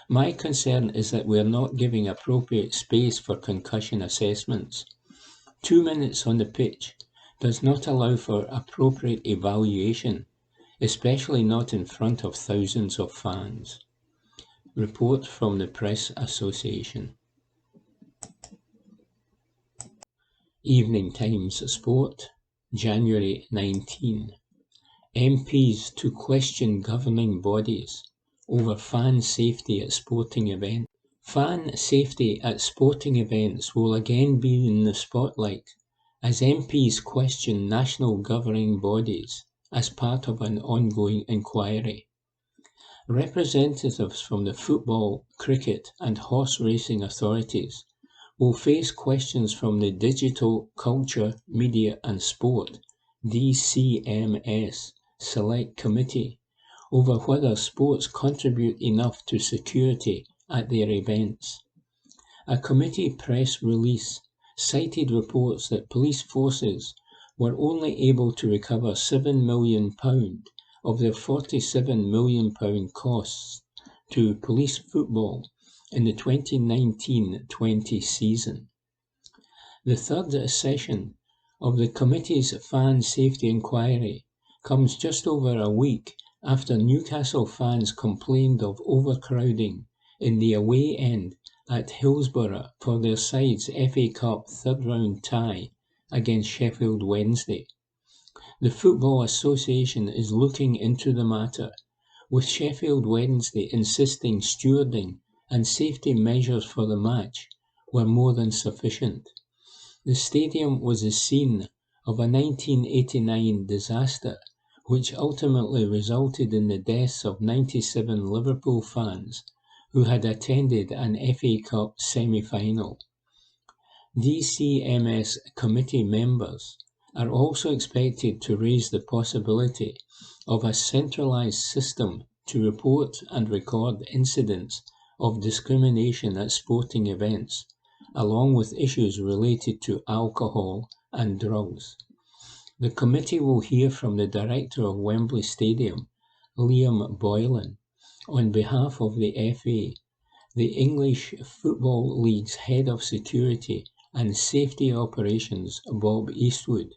My concern is that we are not giving appropriate space for concussion assessments. 2 minutes on the pitch does not allow for appropriate evaluation, especially not in front of thousands of fans." Report from the Press Association. Evening Times Sport, January 19. MPs to question governing bodies over fan safety at sporting events. Fan safety at sporting events will again be in the spotlight as MPs question national governing bodies as part of an ongoing inquiry. Representatives from the football, cricket and horse racing authorities will face questions from the Digital, Culture, Media and Sport DCMS Select Committee over whether sports contribute enough to security at their events. A committee press release cited reports that police forces were only able to recover £7 million of their £47 million costs to police football in the 2019-20 season. The third session of the committee's fan safety inquiry comes just over a week after Newcastle fans complained of overcrowding in the away end at Hillsborough for their side's FA Cup third-round tie against Sheffield Wednesday. The Football Association is looking into the matter, with Sheffield Wednesday insisting stewarding and safety measures for the match were more than sufficient. The stadium was the scene of a 1989 disaster which ultimately resulted in the deaths of 97 Liverpool fans who had attended an FA Cup semi-final. DCMS committee members are also expected to raise the possibility of a centralised system to report and record incidents of discrimination at sporting events, along with issues related to alcohol and drugs. The committee will hear from the director of Wembley Stadium, Liam Boylan, on behalf of the FA, the English Football League's head of security and safety operations, Bob Eastwood,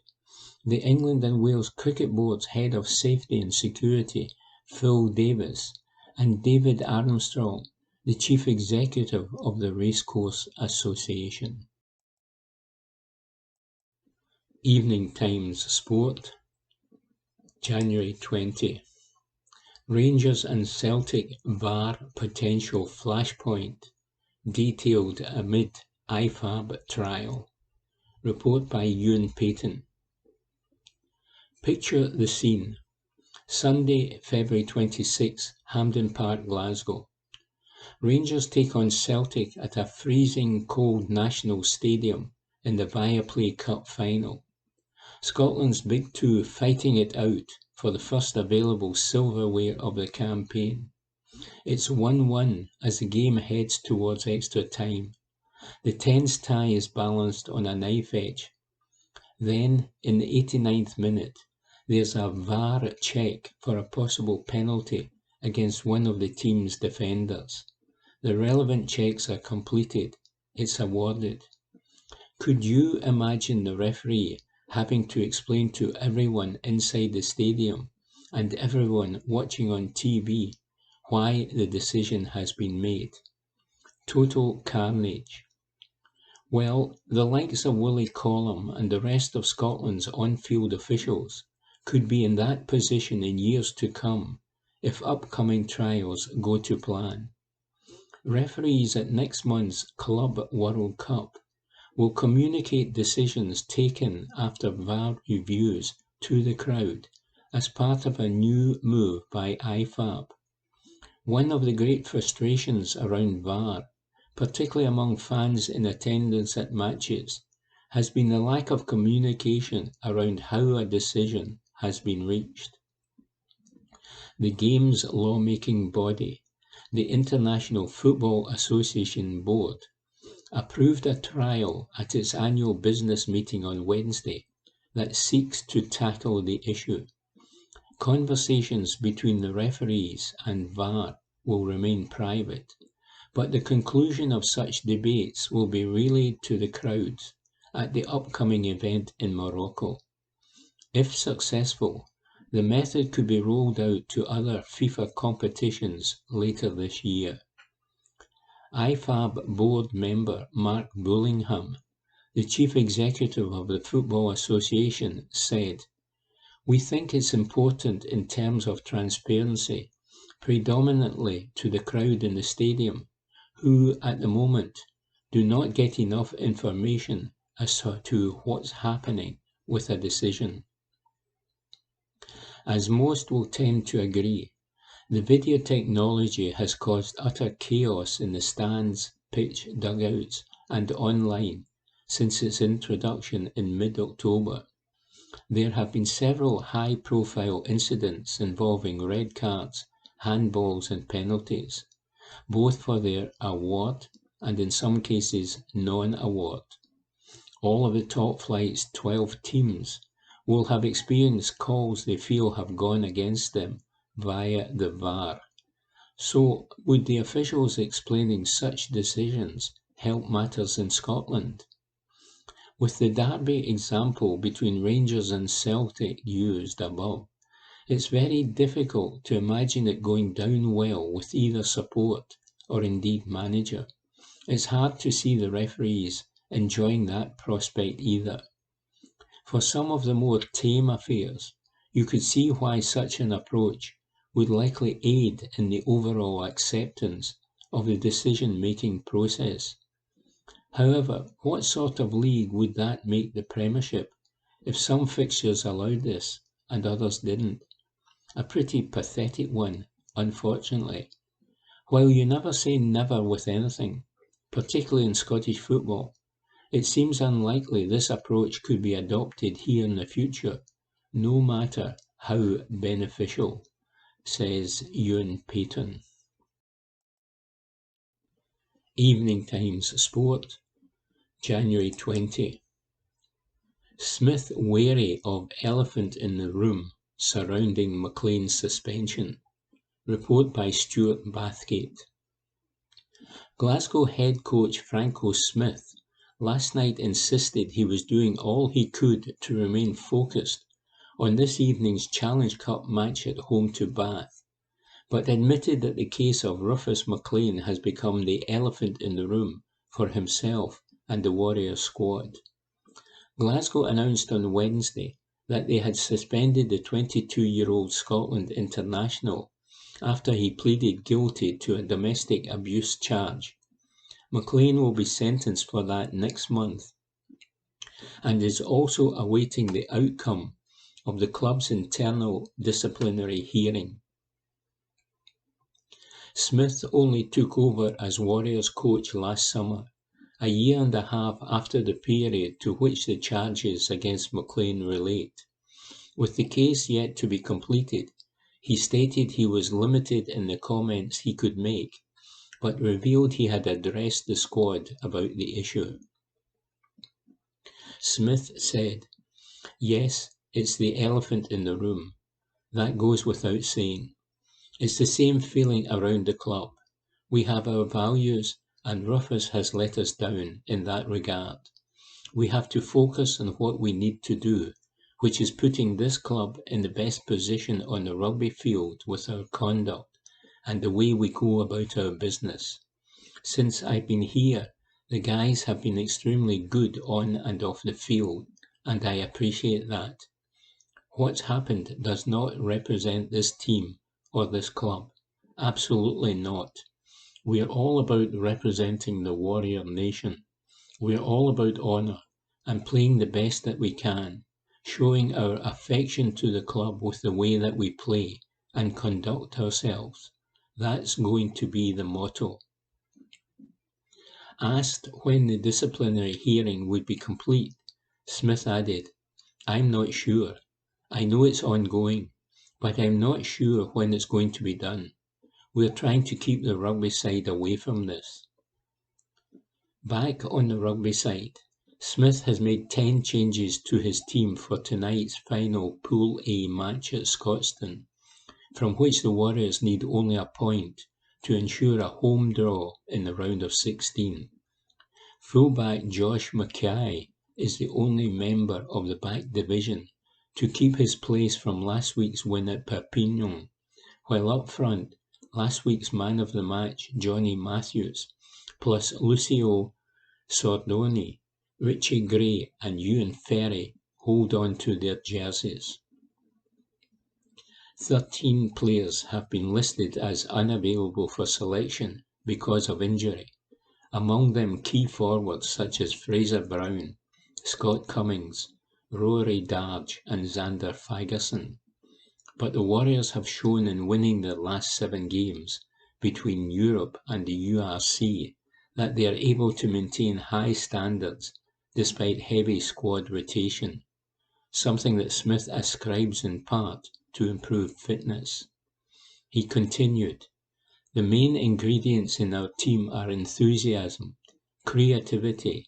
the England and Wales Cricket Board's head of safety and security, Phil Davis, and David Armstrong, the chief executive of the Racecourse Association. Evening Times Sport, January 20. Rangers and Celtic VAR potential flashpoint, detailed amid IFAB trial. Report by Ewan Payton. Picture the scene. Sunday, February 26, Hampden Park, Glasgow. Rangers take on Celtic at a freezing cold National Stadium in the Viaplay Cup final. Scotland's Big Two fighting it out for the first available silverware of the campaign. It's 1-1 as the game heads towards extra time. The tense tie is balanced on a knife edge. Then, in the 89th minute, there's a VAR check for a possible penalty against one of the team's defenders. The relevant checks are completed. It's awarded. Could you imagine the referee having to explain to everyone inside the stadium and everyone watching on TV why the decision has been made? Total carnage. Well, the likes of Willie Collum and the rest of Scotland's on-field officials could be in that position in years to come if upcoming trials go to plan. Referees at next month's Club World Cup will communicate decisions taken after VAR reviews to the crowd as part of a new move by IFAB. One of the great frustrations around VAR, particularly among fans in attendance at matches, has been the lack of communication around how a decision has been reached. The game's lawmaking body, the International Football Association Board, approved a trial at its annual business meeting on Wednesday that seeks to tackle the issue. Conversations between the referees and VAR will remain private, but the conclusion of such debates will be relayed to the crowds at the upcoming event in Morocco. If successful, the method could be rolled out to other FIFA competitions later this year. IFAB board member Mark Bullingham, the chief executive of the Football Association, said, "We think it's important in terms of transparency, predominantly to the crowd in the stadium, who at the moment do not get enough information as to what's happening with a decision." As most will tend to agree, the video technology has caused utter chaos in the stands, pitch, dugouts, and online since its introduction in mid-October. There have been several high-profile incidents involving red cards, handballs, and penalties, both for their award and in some cases non-award. All of the top flight's 12 teams will have experienced calls they feel have gone against them via the VAR. So, would the officials explaining such decisions help matters in Scotland? With the derby example between Rangers and Celtic used above, it's very difficult to imagine it going down well with either support or indeed manager. It's hard to see the referees enjoying that prospect either. For some of the more tame affairs, you could see why such an approach would likely aid in the overall acceptance of the decision-making process. However, what sort of league would that make the Premiership if some fixtures allowed this and others didn't? A pretty pathetic one, unfortunately. While you never say never with anything, particularly in Scottish football, it seems unlikely this approach could be adopted here in the future, no matter how beneficial, says Ewan Payton. Evening Times Sport, January 20. Smith wary of elephant in the room surrounding McLean's suspension. Report by Stuart Bathgate. Glasgow head coach Franco Smith last night insisted he was doing all he could to remain focused on this evening's Challenge Cup match at home to Bath, but admitted that the case of Rufus McLean has become the elephant in the room for himself and the Warriors squad. Glasgow announced on Wednesday that they had suspended the 22-year-old Scotland international after he pleaded guilty to a domestic abuse charge. McLean will be sentenced for that next month and is also awaiting the outcome of the club's internal disciplinary hearing. Smith only took over as Warriors coach last summer, a year and a half after the period to which the charges against McLean relate. With the case yet to be completed, he stated he was limited in the comments he could make, but revealed he had addressed the squad about the issue. Smith said, "Yes, it's the elephant in the room. That goes without saying. It's the same feeling around the club. We have our values, and Rufus has let us down in that regard. We have to focus on what we need to do, which is putting this club in the best position on the rugby field with our conduct and the way we go about our business. Since I've been here, the guys have been extremely good on and off the field, and I appreciate that. What's happened does not represent this team or this club. Absolutely not. We're all about representing the Warrior Nation. We're all about honour and playing the best that we can, showing our affection to the club with the way that we play and conduct ourselves. That's going to be the motto." Asked when the disciplinary hearing would be complete, Smith added, "I'm not sure. I know it's ongoing, but I'm not sure when it's going to be done. We're trying to keep the rugby side away from this." Back on the rugby side, Smith has made 10 changes to his team for tonight's final Pool A match at Scotstoun, from which the Warriors need only a point to ensure a home draw in the round of 16. Fullback Josh Mackay is the only member of the back division to keep his place from last week's win at Perpignan, while up front, last week's man of the match, Johnny Matthews, plus Lucio Sordoni, Richie Gray and Ewan Ferry hold on to their jerseys. 13 players have been listed as unavailable for selection because of injury, among them key forwards such as Fraser Brown, Scott Cummings, Rory Darge and Xander Fagerson. But the Warriors have shown in winning their last 7 games between Europe and the URC that they are able to maintain high standards despite heavy squad rotation, something that Smith ascribes in part to improved fitness. He continued, "The main ingredients in our team are enthusiasm, creativity,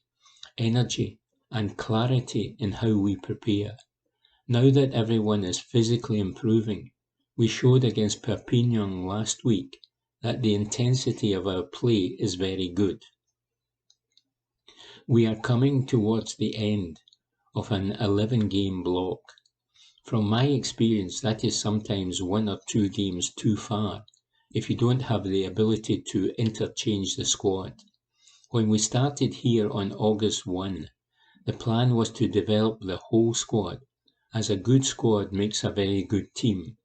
energy, and clarity in how we prepare. Now that everyone is physically improving, we showed against Perpignan last week that the intensity of our play is very good. We are coming towards the end of an 11-game block. From my experience, that is sometimes 1 or 2 games too far if you don't have the ability to interchange the squad. When we started here on August 1, the plan was to develop the whole squad, as a good squad makes a very good team.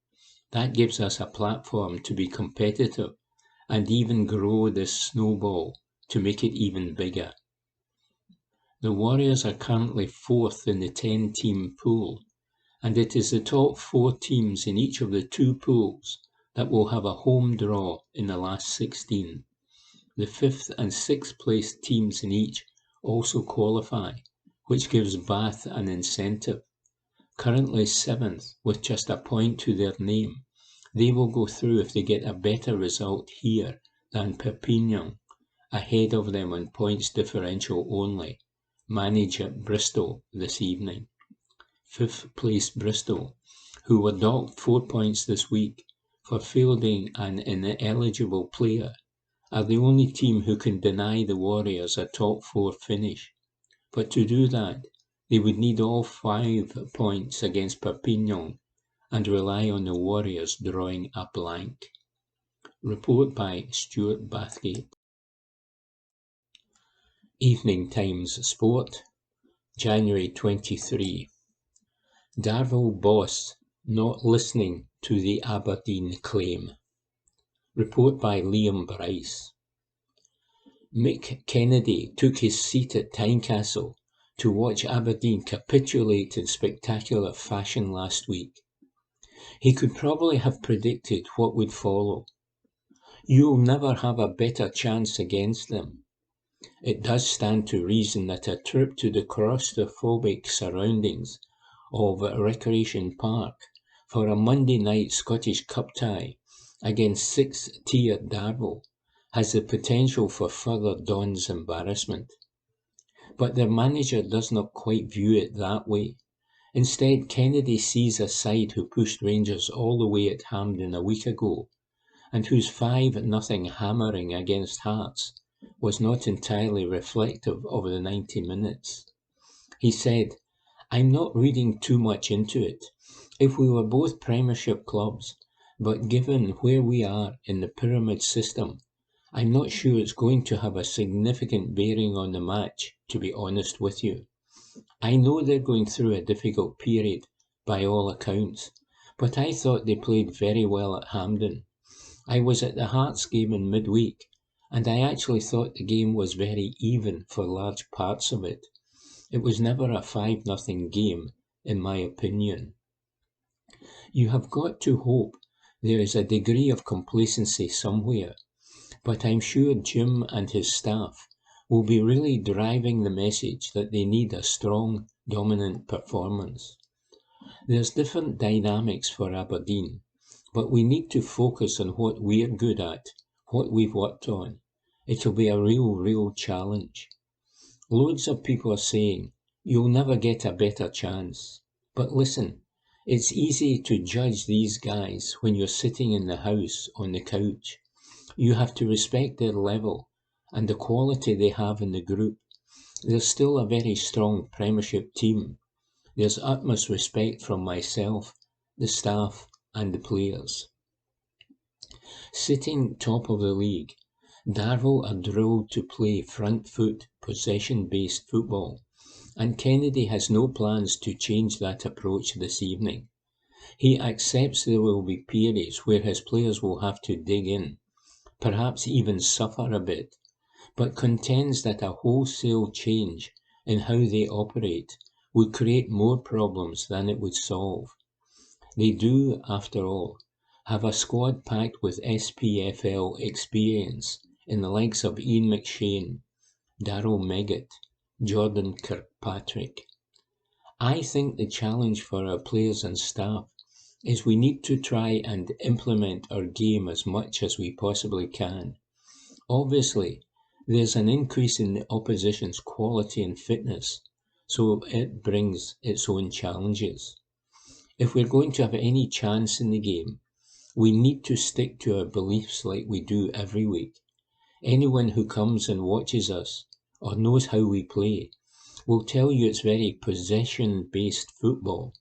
That gives us a platform to be competitive and even grow this snowball to make it even bigger. The Warriors are currently 4th in the 10-team pool, and it is the top 4 teams in each of the 2 pools that will have a home draw in the last 16. The 5th and 6th placed teams in each also qualify, which gives Bath an incentive. Currently 7th, with just a point to their name, they will go through if they get a better result here than Perpignan, ahead of them on points differential only, manage at Bristol this evening. 5th placed Bristol, who were docked 4 points this week for fielding an ineligible player, are the only team who can deny the Warriors a top 4 finish. But to do that, they would need all 5 points against Perpignan and rely on the Warriors drawing a blank. Report by Stuart Bathgate. Evening Times Sport, January 23. Darvel boss not listening to the Aberdeen claim. Report by Liam Bryce. Mick Kennedy took his seat at Tynecastle to watch Aberdeen capitulate in spectacular fashion last week. He could probably have predicted what would follow. You'll never have a better chance against them. It does stand to reason that a trip to the claustrophobic surroundings of Recreation Park for a Monday night Scottish Cup tie against sixth-tier Darvel has the potential for further Don's embarrassment. But their manager does not quite view it that way. Instead, Kennedy sees a side who pushed Rangers all the way at Hampden a week ago, and whose 5-0 hammering against Hearts was not entirely reflective of the 90 minutes. He said, "I'm not reading too much into it. If we were both Premiership clubs, but given where we are in the pyramid system, I'm not sure it's going to have a significant bearing on the match, to be honest with you. I know they're going through a difficult period, by all accounts, but I thought they played very well at Hampden. I was at the Hearts game in midweek, and I actually thought the game was very even for large parts of it. It was never a 5-0 game, in my opinion." You have got to hope there is a degree of complacency somewhere, but I'm sure Jim and his staff will be really driving the message that they need a strong, dominant performance. There's different dynamics for Aberdeen, but we need to focus on what we're good at, what we've worked on. It'll be a real challenge. Loads of people are saying, "You'll never get a better chance." But listen, it's easy to judge these guys when you're sitting in the house on the couch. You have to respect their level and the quality they have in the group. They're still a very strong Premiership team. There's utmost respect from myself, the staff and the players. Sitting top of the league, Darvel are drilled to play front foot, possession-based football, and Kennedy has no plans to change that approach this evening. He accepts there will be periods where his players will have to dig in, perhaps even suffer a bit, but contends that a wholesale change in how they operate would create more problems than it would solve. They do, after all, have a squad packed with SPFL experience in the likes of Ian McShane, Darryl Meggett, Jordan Kirkpatrick. I think the challenge for our players and staff is we need to try and implement our game as much as we possibly can. Obviously, there's an increase in the opposition's quality and fitness, so it brings its own challenges. If we're going to have any chance in the game, we need to stick to our beliefs like we do every week. Anyone who comes and watches us, or knows how we play, will tell you it's very possession-based football,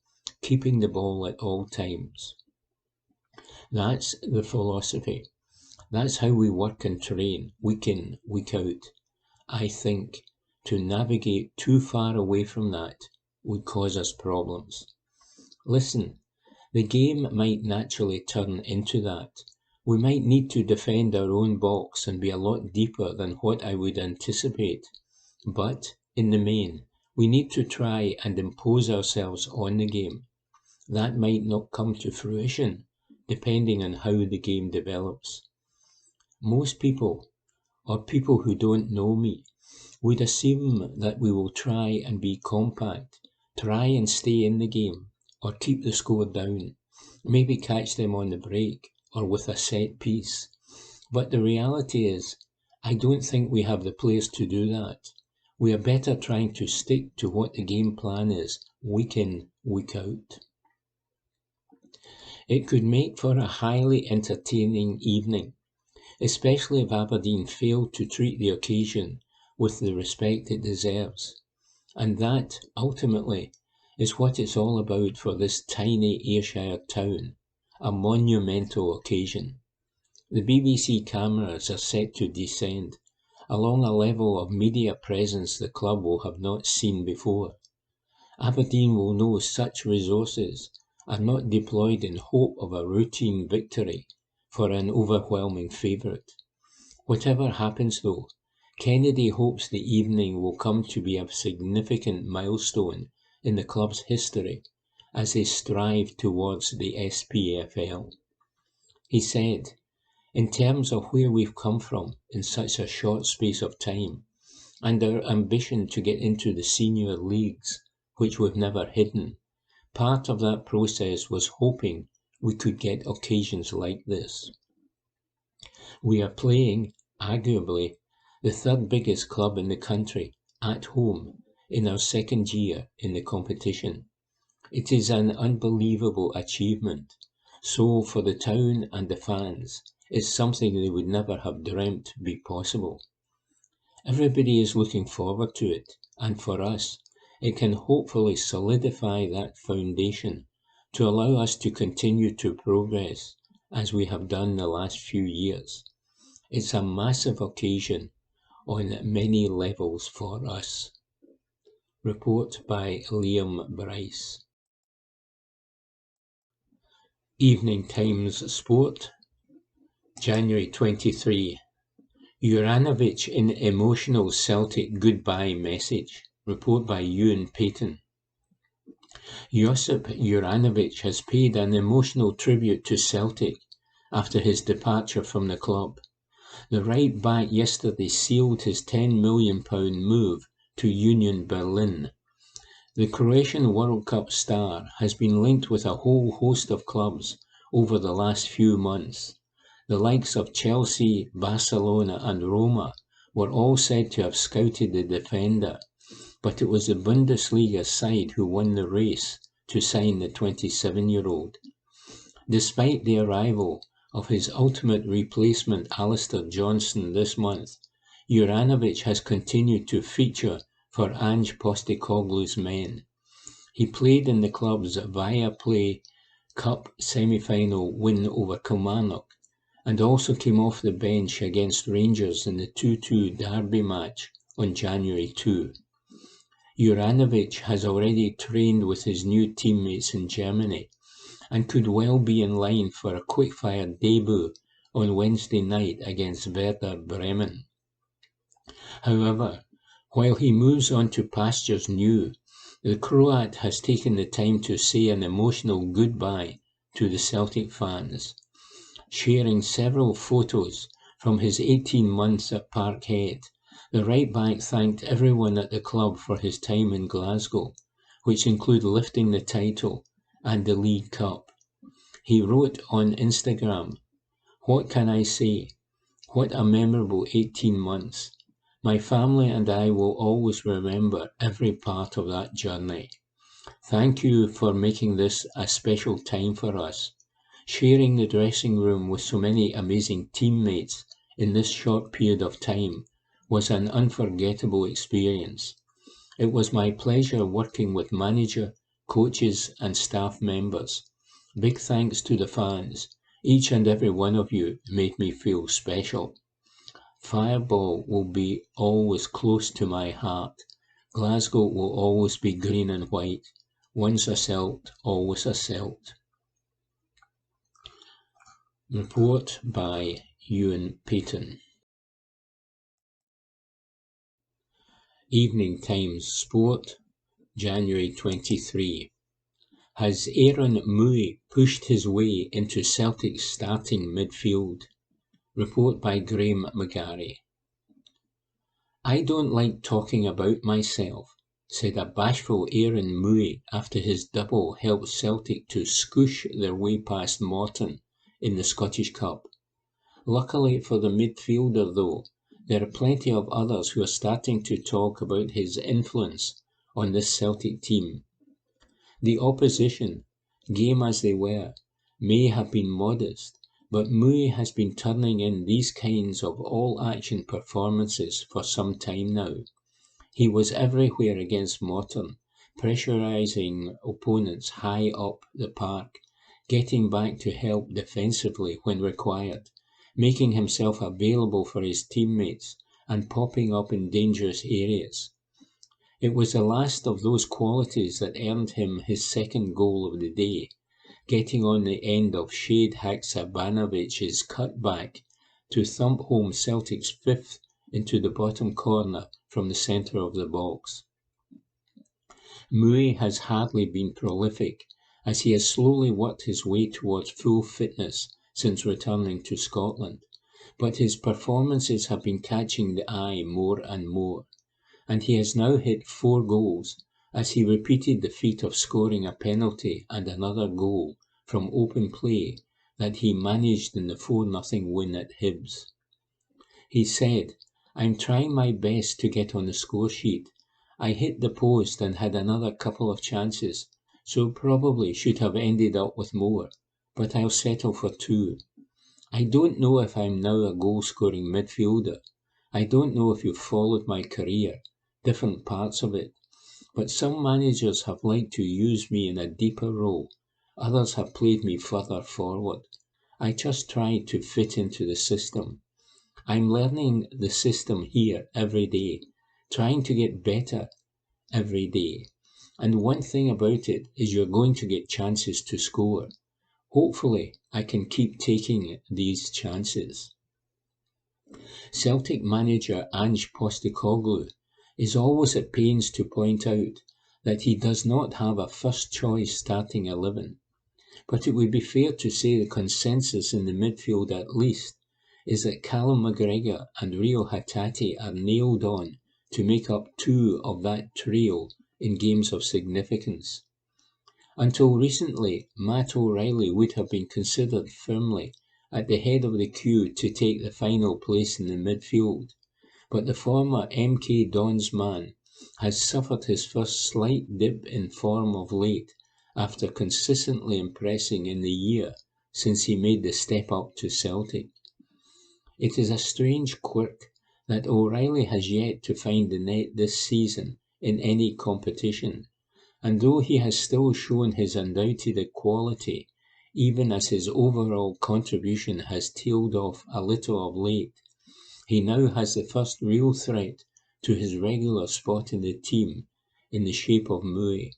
keeping the ball at all times. That's the philosophy. That's how we work and train, week in, week out. I think to navigate too far away from that would cause us problems. Listen, the game might naturally turn into that. We might need to defend our own box and be a lot deeper than what I would anticipate. But, in the main, we need to try and impose ourselves on the game. That might not come to fruition, depending on how the game develops. Most people, or people who don't know me, would assume that we will try and be compact, try and stay in the game, or keep the score down, maybe catch them on the break, or with a set piece. But the reality is, I don't think we have the players to do that. We are better trying to stick to what the game plan is, week in, week out. It could make for a highly entertaining evening, especially if Aberdeen failed to treat the occasion with the respect it deserves. And that, ultimately, is what it's all about for this tiny Ayrshire town, a monumental occasion. The BBC cameras are set to descend along a level of media presence the club will have not seen before. Aberdeen will know such resources are not deployed in hope of a routine victory for an overwhelming favourite. Whatever happens though, Kennedy hopes the evening will come to be a significant milestone in the club's history as they strive towards the SPFL. He said, In terms of where we've come from in such a short space of time, and our ambition to get into the senior leagues, which we've never hidden, part of that process was hoping we could get occasions like this. We are playing, arguably, the third biggest club in the country, at home, in our second year in the competition. It is an unbelievable achievement. So for the town and the fans, it's something they would never have dreamt be possible. Everybody is looking forward to it, and for us, it can hopefully solidify that foundation to allow us to continue to progress as we have done the last few years. It's a massive occasion on many levels for us. Report by Liam Bryce. Evening Times Sport, January 23. Juranovic in emotional Celtic goodbye message. Report by Ewan Payton. Josip Juranovic has paid an emotional tribute to Celtic after his departure from the club. The right back yesterday sealed his £10 million move to Union Berlin. The Croatian World Cup star has been linked with a whole host of clubs over the last few months. The likes of Chelsea, Barcelona and Roma were all said to have scouted the defender, but it was the Bundesliga side who won the race to sign the 27-year-old. Despite the arrival of his ultimate replacement Alistair Johnston this month, Juranovic has continued to feature for Ange Postecoglou's men. He played in the club's Viaplay Cup semi-final win over Kilmarnock, and also came off the bench against Rangers in the 2-2 derby match on January 2. Juranovic has already trained with his new teammates in Germany and could well be in line for a quick-fire debut on Wednesday night against Werder Bremen. However, while he moves on to pastures new, the Croat has taken the time to say an emotional goodbye to the Celtic fans. Sharing several photos from his 18 months at Parkhead, the right-back thanked everyone at the club for his time in Glasgow, which include lifting the title and the League Cup. He wrote on Instagram, "What can I say? What a memorable 18 months. My family and I will always remember every part of that journey. Thank you for making this a special time for us. Sharing the dressing room with so many amazing teammates in this short period of time was an unforgettable experience. It was my pleasure working with manager, coaches and staff members. Big thanks to the fans. Each and every one of you made me feel special. Fireball will be always close to my heart. Glasgow will always be green and white. Once a Celt, always a Celt." Report by Ewan Payton. Evening Times Sport, January 23. Has Aaron Mooy pushed his way into Celtic's starting midfield? Report by Graham McGarry. "I don't like talking about myself," said a bashful Aaron Mooy after his double helped Celtic to scoosh their way past Morton in the Scottish Cup. Luckily for the midfielder though, there are plenty of others who are starting to talk about his influence on this Celtic team. The opposition, game as they were, may have been modest, but Mooy has been turning in these kinds of all-action performances for some time now. He was everywhere against Morton, pressurising opponents high up the park, getting back to help defensively when required, making himself available for his teammates, and popping up in dangerous areas. It was the last of those qualities that earned him his second goal of the day, getting on the end of Shade Haksabanović's cutback to thump home Celtic's fifth into the bottom corner from the centre of the box. Mooy has hardly been prolific, as he has slowly worked his way towards full fitness since returning to Scotland. but his performances have been catching the eye more and more, and he has now hit 4 goals as he repeated the feat of scoring a penalty and another goal from open play that he managed in the 4-0 win at Hibs. He said, "I'm trying my best to get on the score sheet. I hit the post and had another couple of chances, so probably should have ended up with more, but I'll settle for 2. I don't know if I'm now a goal-scoring midfielder. I don't know if you've followed my career, different parts of it, but some managers have liked to use me in a deeper role. Others have played me further forward. I just try to fit into the system. I'm learning the system here every day, trying to get better every day. And one thing about it is you're going to get chances to score. Hopefully, I can keep taking these chances." Celtic manager Ange Postecoglou is always at pains to point out that he does not have a first-choice starting 11, but it would be fair to say the consensus in the midfield at least is that Callum McGregor and Rio Hatate are nailed on to make up 2 of that trio in games of significance. Until recently, Matt O'Reilly would have been considered firmly at the head of the queue to take the final place in the midfield, but the former MK Dons man has suffered his first slight dip in form of late after consistently impressing in the year since he made the step up to Celtic. It is a strange quirk that O'Reilly has yet to find the net this season in any competition, and though he has still shown his undoubted quality, even as his overall contribution has tailed off a little of late, he now has the first real threat to his regular spot in the team in the shape of Mui.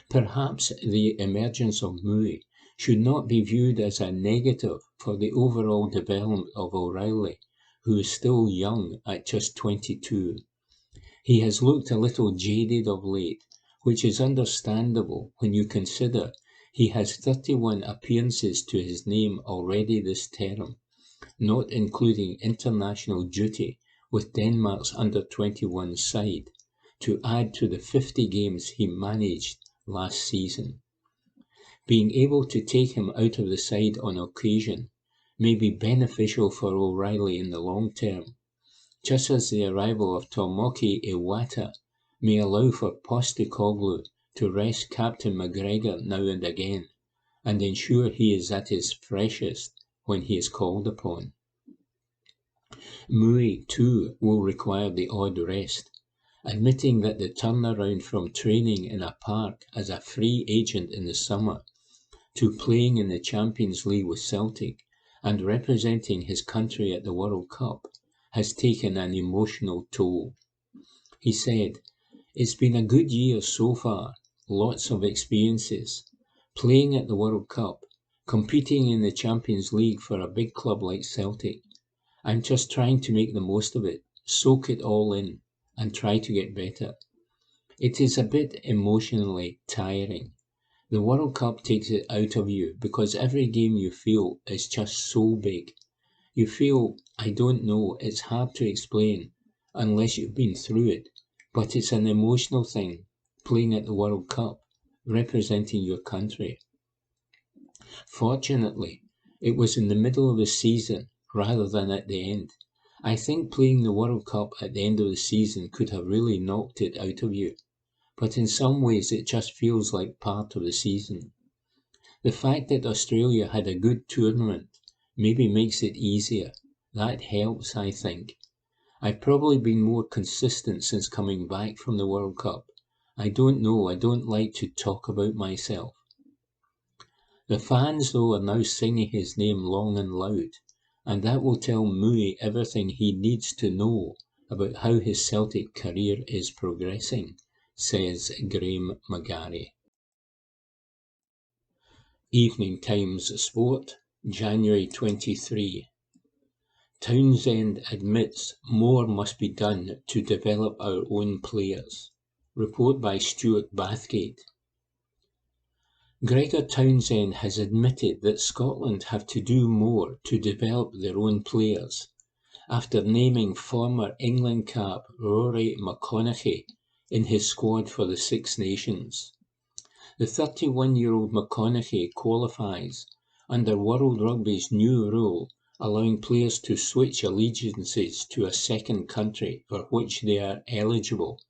Perhaps the emergence of Mui should not be viewed as a negative for the overall development of O'Reilly, who is still young at just 22. He has looked a little jaded of late, which is understandable when you consider he has 31 appearances to his name already this term, not including international duty with Denmark's under-21 side, to add to the 50 games he managed last season. Being able to take him out of the side on occasion may be beneficial for O'Reilly in the long term, just as the arrival of Tomoki Iwata may allow for Postecoglou to rest Captain McGregor now and again, and ensure he is at his freshest when he is called upon. Mui, too, will require the odd rest, admitting that the turnaround from training in a park as a free agent in the summer to playing in the Champions League with Celtic and representing his country at the World Cup has taken an emotional toll. He said, "It's been a good year so far, lots of experiences. Playing at the World Cup, competing in the Champions League for a big club like Celtic. I'm just trying to make the most of it, soak it all in, and try to get better. It is a bit emotionally tiring. The World Cup takes it out of you because every game you feel is just so big. You feel, I don't know, it's hard to explain unless you've been through it, but it's an emotional thing, playing at the World Cup, representing your country. Fortunately, it was in the middle of the season rather than at the end. I think playing the World Cup at the end of the season could have really knocked it out of you, but in some ways it just feels like part of the season. The fact that Australia had a good tournament maybe makes it easier. That helps, I think. I've probably been more consistent since coming back from the World Cup. I don't know, I don't like to talk about myself." The fans, though, are now singing his name long and loud, and that will tell Mui everything he needs to know about how his Celtic career is progressing, says Graham McGarry. Evening Times Sport, January 23. Townsend admits more must be done to develop our own players. Report by Stuart Bathgate. Gregor Townsend has admitted that Scotland have to do more to develop their own players, after naming former England cap Rory McConaughey in his squad for the Six Nations. The 31-year-old McConaughey qualifies under World Rugby's new rule allowing players to switch allegiances to a second country for which they are eligible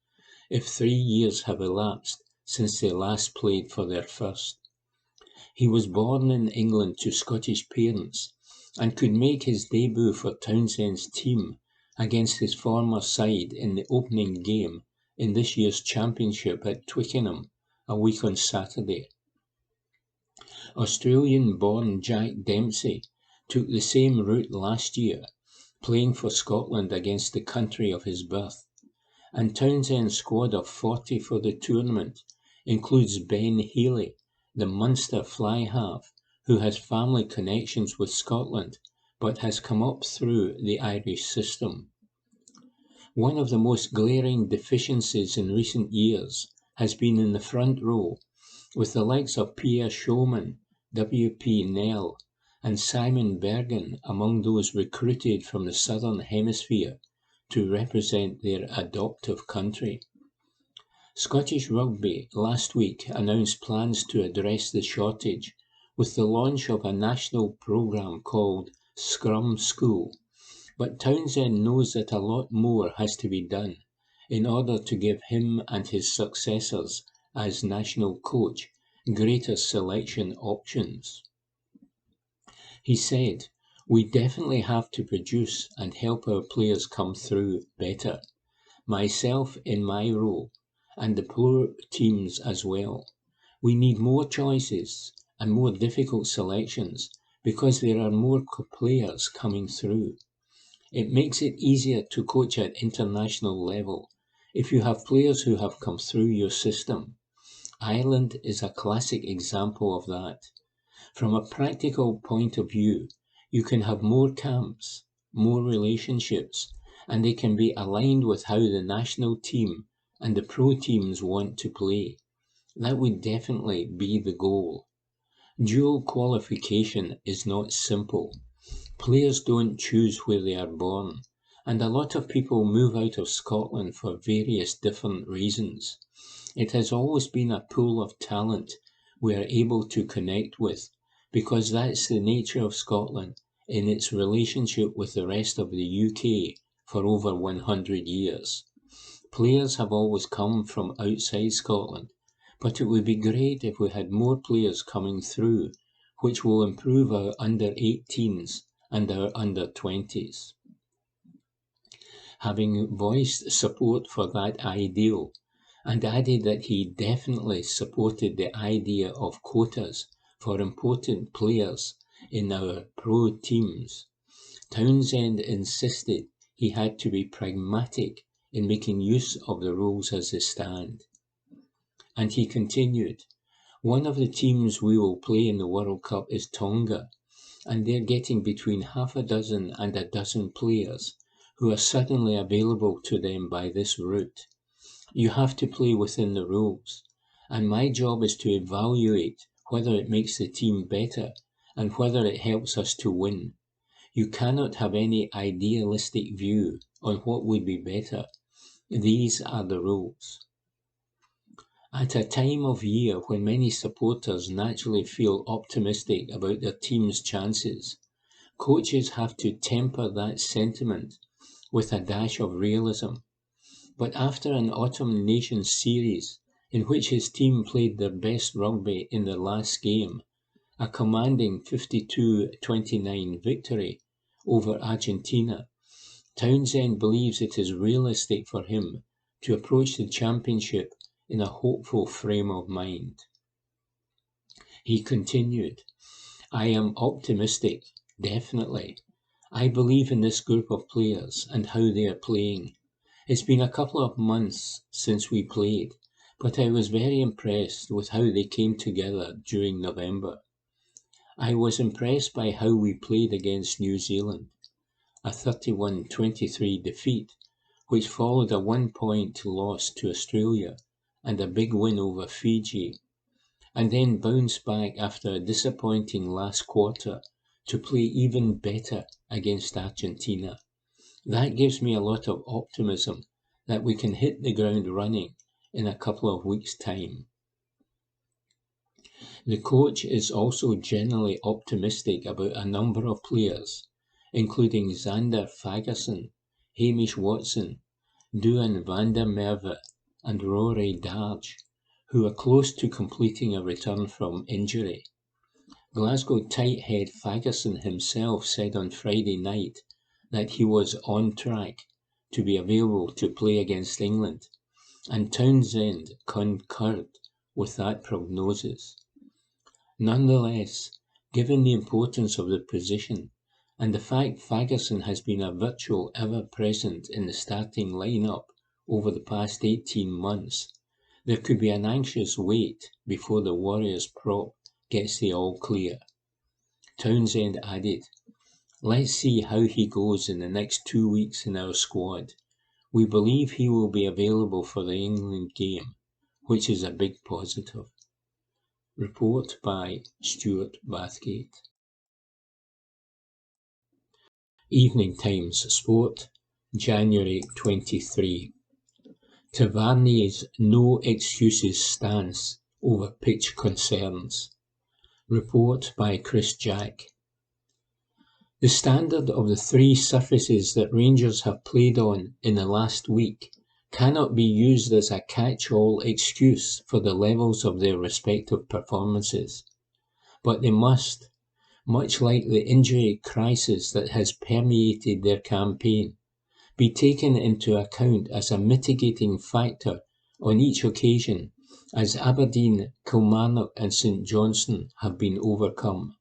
if 3 years have elapsed since they last played for their first. He was born in England to Scottish parents and could make his debut for Townsend's team against his former side in the opening game in this year's championship at Twickenham a week on Saturday. Australian-born Jack Dempsey took the same route last year, playing for Scotland against the country of his birth, and Townsend's squad of 40 for the tournament includes Ben Healy, the Munster fly-half, who has family connections with Scotland but has come up through the Irish system. One of the most glaring deficiencies in recent years has been in the front row, with the likes of Pierre Showman, W.P. Nell, and Simon Bergen among those recruited from the Southern Hemisphere to represent their adoptive country. Scottish Rugby last week announced plans to address the shortage with the launch of a national programme called Scrum School, but Townsend knows that a lot more has to be done in order to give him and his successors as national coach greater selection options. He said, "We definitely have to produce and help our players come through better, myself in my role, and the poor teams as well. We need more choices and more difficult selections because there are more players coming through. It makes it easier to coach at international level if you have players who have come through your system. Ireland is a classic example of that. From a practical point of view, you can have more camps, more relationships, and they can be aligned with how the national team and the pro teams want to play. That would definitely be the goal. Dual qualification is not simple. Players don't choose where they are born, and a lot of people move out of Scotland for various different reasons. It has always been a pool of talent we are able to connect with, because that's the nature of Scotland in its relationship with the rest of the UK for over 100 years. Players have always come from outside Scotland, but it would be great if we had more players coming through, which will improve our under-18s and our under-20s. Having voiced support for that ideal, and added that he definitely supported the idea of quotas for important players in our pro teams, Townsend insisted he had to be pragmatic in making use of the rules as they stand. And he continued, "One of the teams we will play in the World Cup is Tonga, and they're getting between half a dozen and a dozen players who are suddenly available to them by this route. You have to play within the rules, and my job is to evaluate whether it makes the team better and whether it helps us to win. You cannot have any idealistic view on what would be better. These are the rules." At a time of year when many supporters naturally feel optimistic about their team's chances, coaches have to temper that sentiment with a dash of realism. But after an Autumn Nations series in which his team played their best rugby in their last game, a commanding 52-29 victory over Argentina, Townsend believes it is realistic for him to approach the championship in a hopeful frame of mind. He continued, "I am optimistic, definitely. I believe in this group of players and how they are playing. It's been a couple of months since we played, but I was very impressed with how they came together during November. I was impressed by how we played against New Zealand, a 31-23 defeat, which followed a 1-point loss to Australia and a big win over Fiji. and then bounce back after a disappointing last quarter to play even better against Argentina. That gives me a lot of optimism that we can hit the ground running in a couple of weeks' time. The coach is also generally optimistic about a number of players, including Xander Fagerson, Hamish Watson, Duan van der Merwe, and Rory Darge, who are close to completing a return from injury. Glasgow tight head Fagerson himself said on Friday night that he was on track to be available to play against England, and Townsend concurred with that prognosis. Nonetheless, given the importance of the position and the fact Fagerson has been a virtual ever-present in the starting line-up over the past 18 months, there could be an anxious wait before the Warriors prop gets the all-clear. Townsend added, "Let's see how he goes in the next 2 weeks in our squad. We believe he will be available for the England game, which is a big positive." Report by Stuart Bathgate. Evening Times Sport, January 23. Tavernier's no excuses stance over pitch concerns. Report by Chris Jack. The standard of the 3 surfaces that Rangers have played on in the last week cannot be used as a catch-all excuse for the levels of their respective performances, but they must, much like the injury crisis that has permeated their campaign, be taken into account as a mitigating factor on each occasion as Aberdeen, Kilmarnock and St Johnstone have been overcome.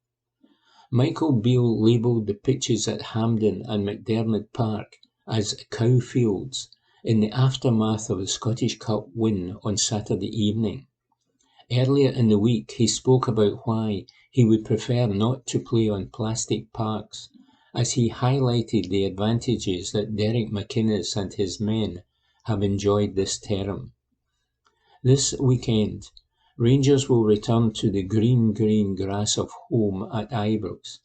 Michael Beale labelled the pitches at Hampden and McDermott Park as cow fields in the aftermath of the Scottish Cup win on Saturday evening. Earlier in the week, he spoke about why he would prefer not to play on plastic parks, as he highlighted the advantages that Derek McInnes and his men have enjoyed this term. This weekend, Rangers will return to the green grass of home at Ibrox.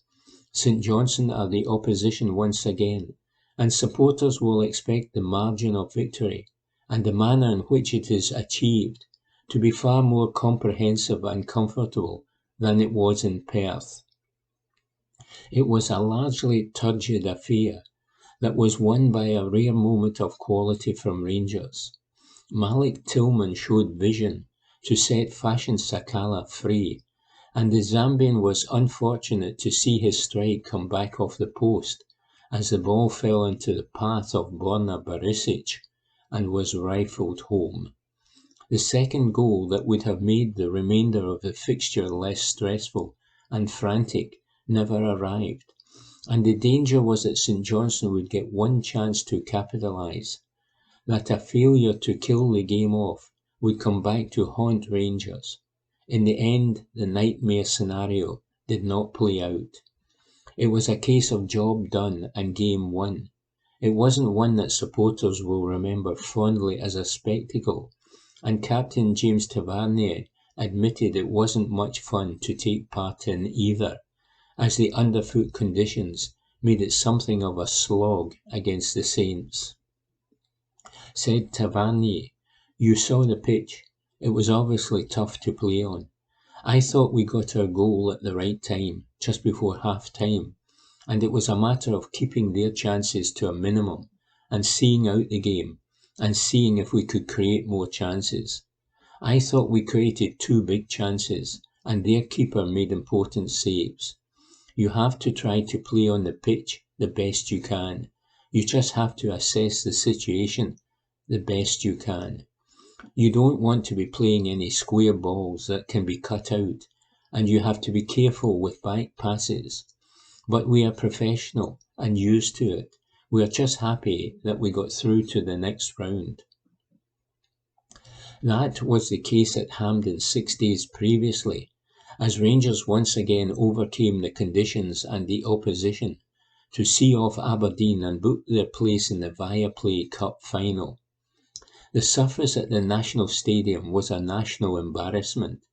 St Johnstone are the opposition once again, and supporters will expect the margin of victory and the manner in which it is achieved to be far more comprehensive and comfortable than it was in Perth. It was a largely turgid affair that was won by a rare moment of quality from Rangers. Malik Tillman showed vision to set Fashion Sakala free, and the Zambian was unfortunate to see his strike come back off the post as the ball fell into the path of Borna Barisic and was rifled home. The second goal that would have made the remainder of the fixture less stressful and frantic never arrived, and the danger was that St Johnstone would get one chance to capitalise, that a failure to kill the game off would come back to haunt Rangers. In the end, the nightmare scenario did not play out. It was a case of job done and game won. It wasn't one that supporters will remember fondly as a spectacle, and Captain James Tavernier admitted it wasn't much fun to take part in either, as the underfoot conditions made it something of a slog against the Saints. Said Tavernier, "You saw the pitch. It was obviously tough to play on. I thought we got our goal at the right time, just before half-time, and it was a matter of keeping their chances to a minimum and seeing out the game and seeing if we could create more chances. I thought we created 2 big chances and their keeper made important saves. You have to try to play on the pitch the best you can. You just have to assess the situation the best you can. You don't want to be playing any square balls that can be cut out, and you have to be careful with back passes. But we are professional and used to it. We are just happy that we got through to the next round." That was the case at Hampden 6 days previously, as Rangers once again overcame the conditions and the opposition to see off Aberdeen and book their place in the Viaplay Cup final. The surface at the National Stadium was a national embarrassment,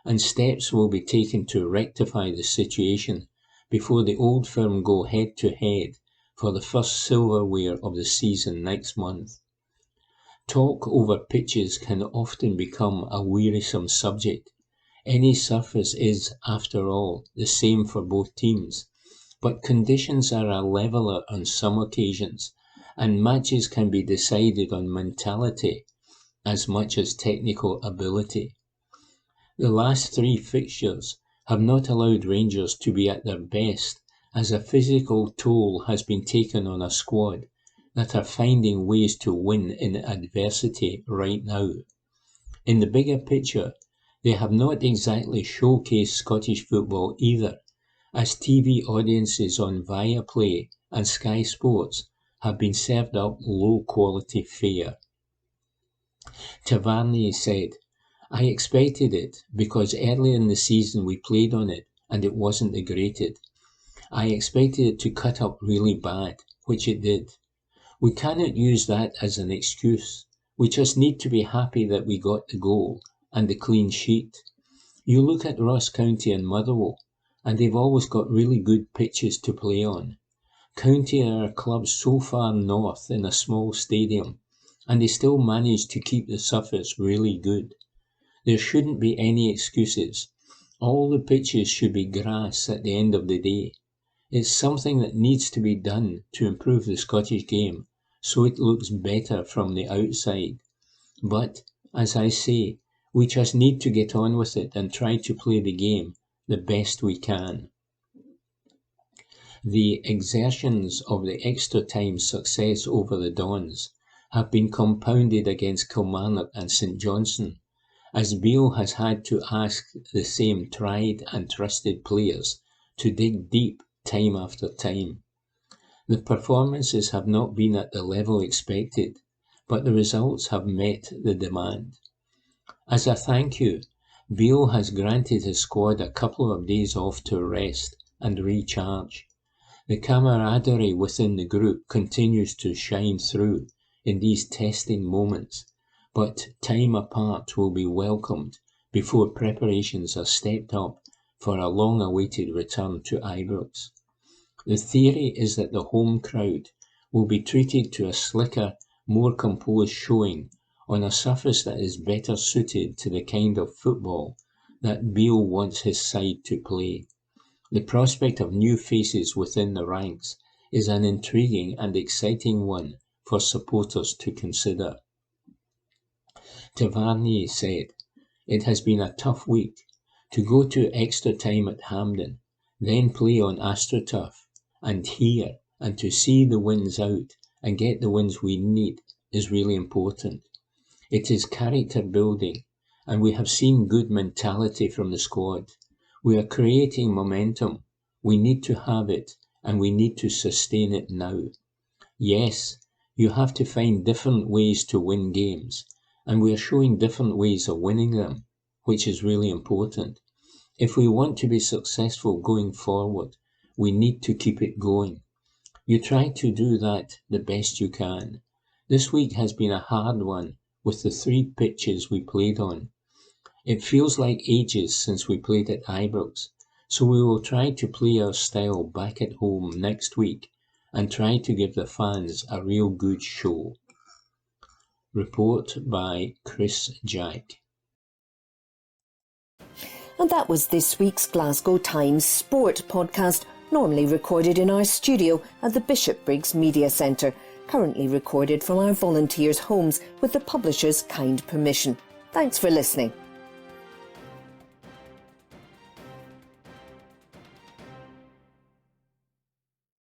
and steps will be taken to rectify the situation before the Old Firm go head-to-head for the first silverware of the season next month. Talk over pitches can often become a wearisome subject. Any surface is, after all, the same for both teams, but conditions are a leveller on some occasions, and matches can be decided on mentality as much as technical ability. The last 3 fixtures have not allowed Rangers to be at their best, as a physical toll has been taken on a squad that are finding ways to win in adversity right now. In the bigger picture, they have not exactly showcased Scottish football either, as TV audiences on Viaplay and Sky Sports have been served up low-quality fare. Tavernier said, "I expected it because early in the season we played on it and it wasn't the greatest. I expected it to cut up really bad, which it did. We cannot use that as an excuse. We just need to be happy that we got the goal and the clean sheet. You look at Ross County and Motherwell, and they've always got really good pitches to play on. County are a club so far north in a small stadium, and they still manage to keep the surface really good. There shouldn't be any excuses. All the pitches should be grass at the end of the day. It's something that needs to be done to improve the Scottish game, so it looks better from the outside. But, as I say, we just need to get on with it and try to play the game the best we can." The exertions of the extra time success over the Dons have been compounded against Kilmarnock and St Johnstone, as Beale has had to ask the same tried and trusted players to dig deep time after time. The performances have not been at the level expected, but the results have met the demand. As a thank you, Beale has granted his squad a couple of days off to rest and recharge. The camaraderie within the group continues to shine through in these testing moments, but time apart will be welcomed before preparations are stepped up for a long-awaited return to Ibrox. The theory is that the home crowd will be treated to a slicker, more composed showing on a surface that is better suited to the kind of football that Beale wants his side to play. The prospect of new faces within the ranks is an intriguing and exciting one for supporters to consider. Tavernier said, "It has been a tough week. To go to extra time at Hampden, then play on AstroTurf, and here, and to see the wins out and get the wins we need is really important. It is character building, and we have seen good mentality from the squad. We are creating momentum. We need to have it, and we need to sustain it now. Yes, you have to find different ways to win games, and we are showing different ways of winning them, which is really important. If we want to be successful going forward, we need to keep it going. You try to do that the best you can. This week has been a hard one with the 3 pitches we played on. It feels like ages since we played at Ibrox, so we will try to play our style back at home next week and try to give the fans a real good show." Report by Chris Jack. And that was this week's Glasgow Times Sport podcast, normally recorded in our studio at the Bishopbriggs Media Centre, currently recorded from our volunteers' homes with the publisher's kind permission. Thanks for listening.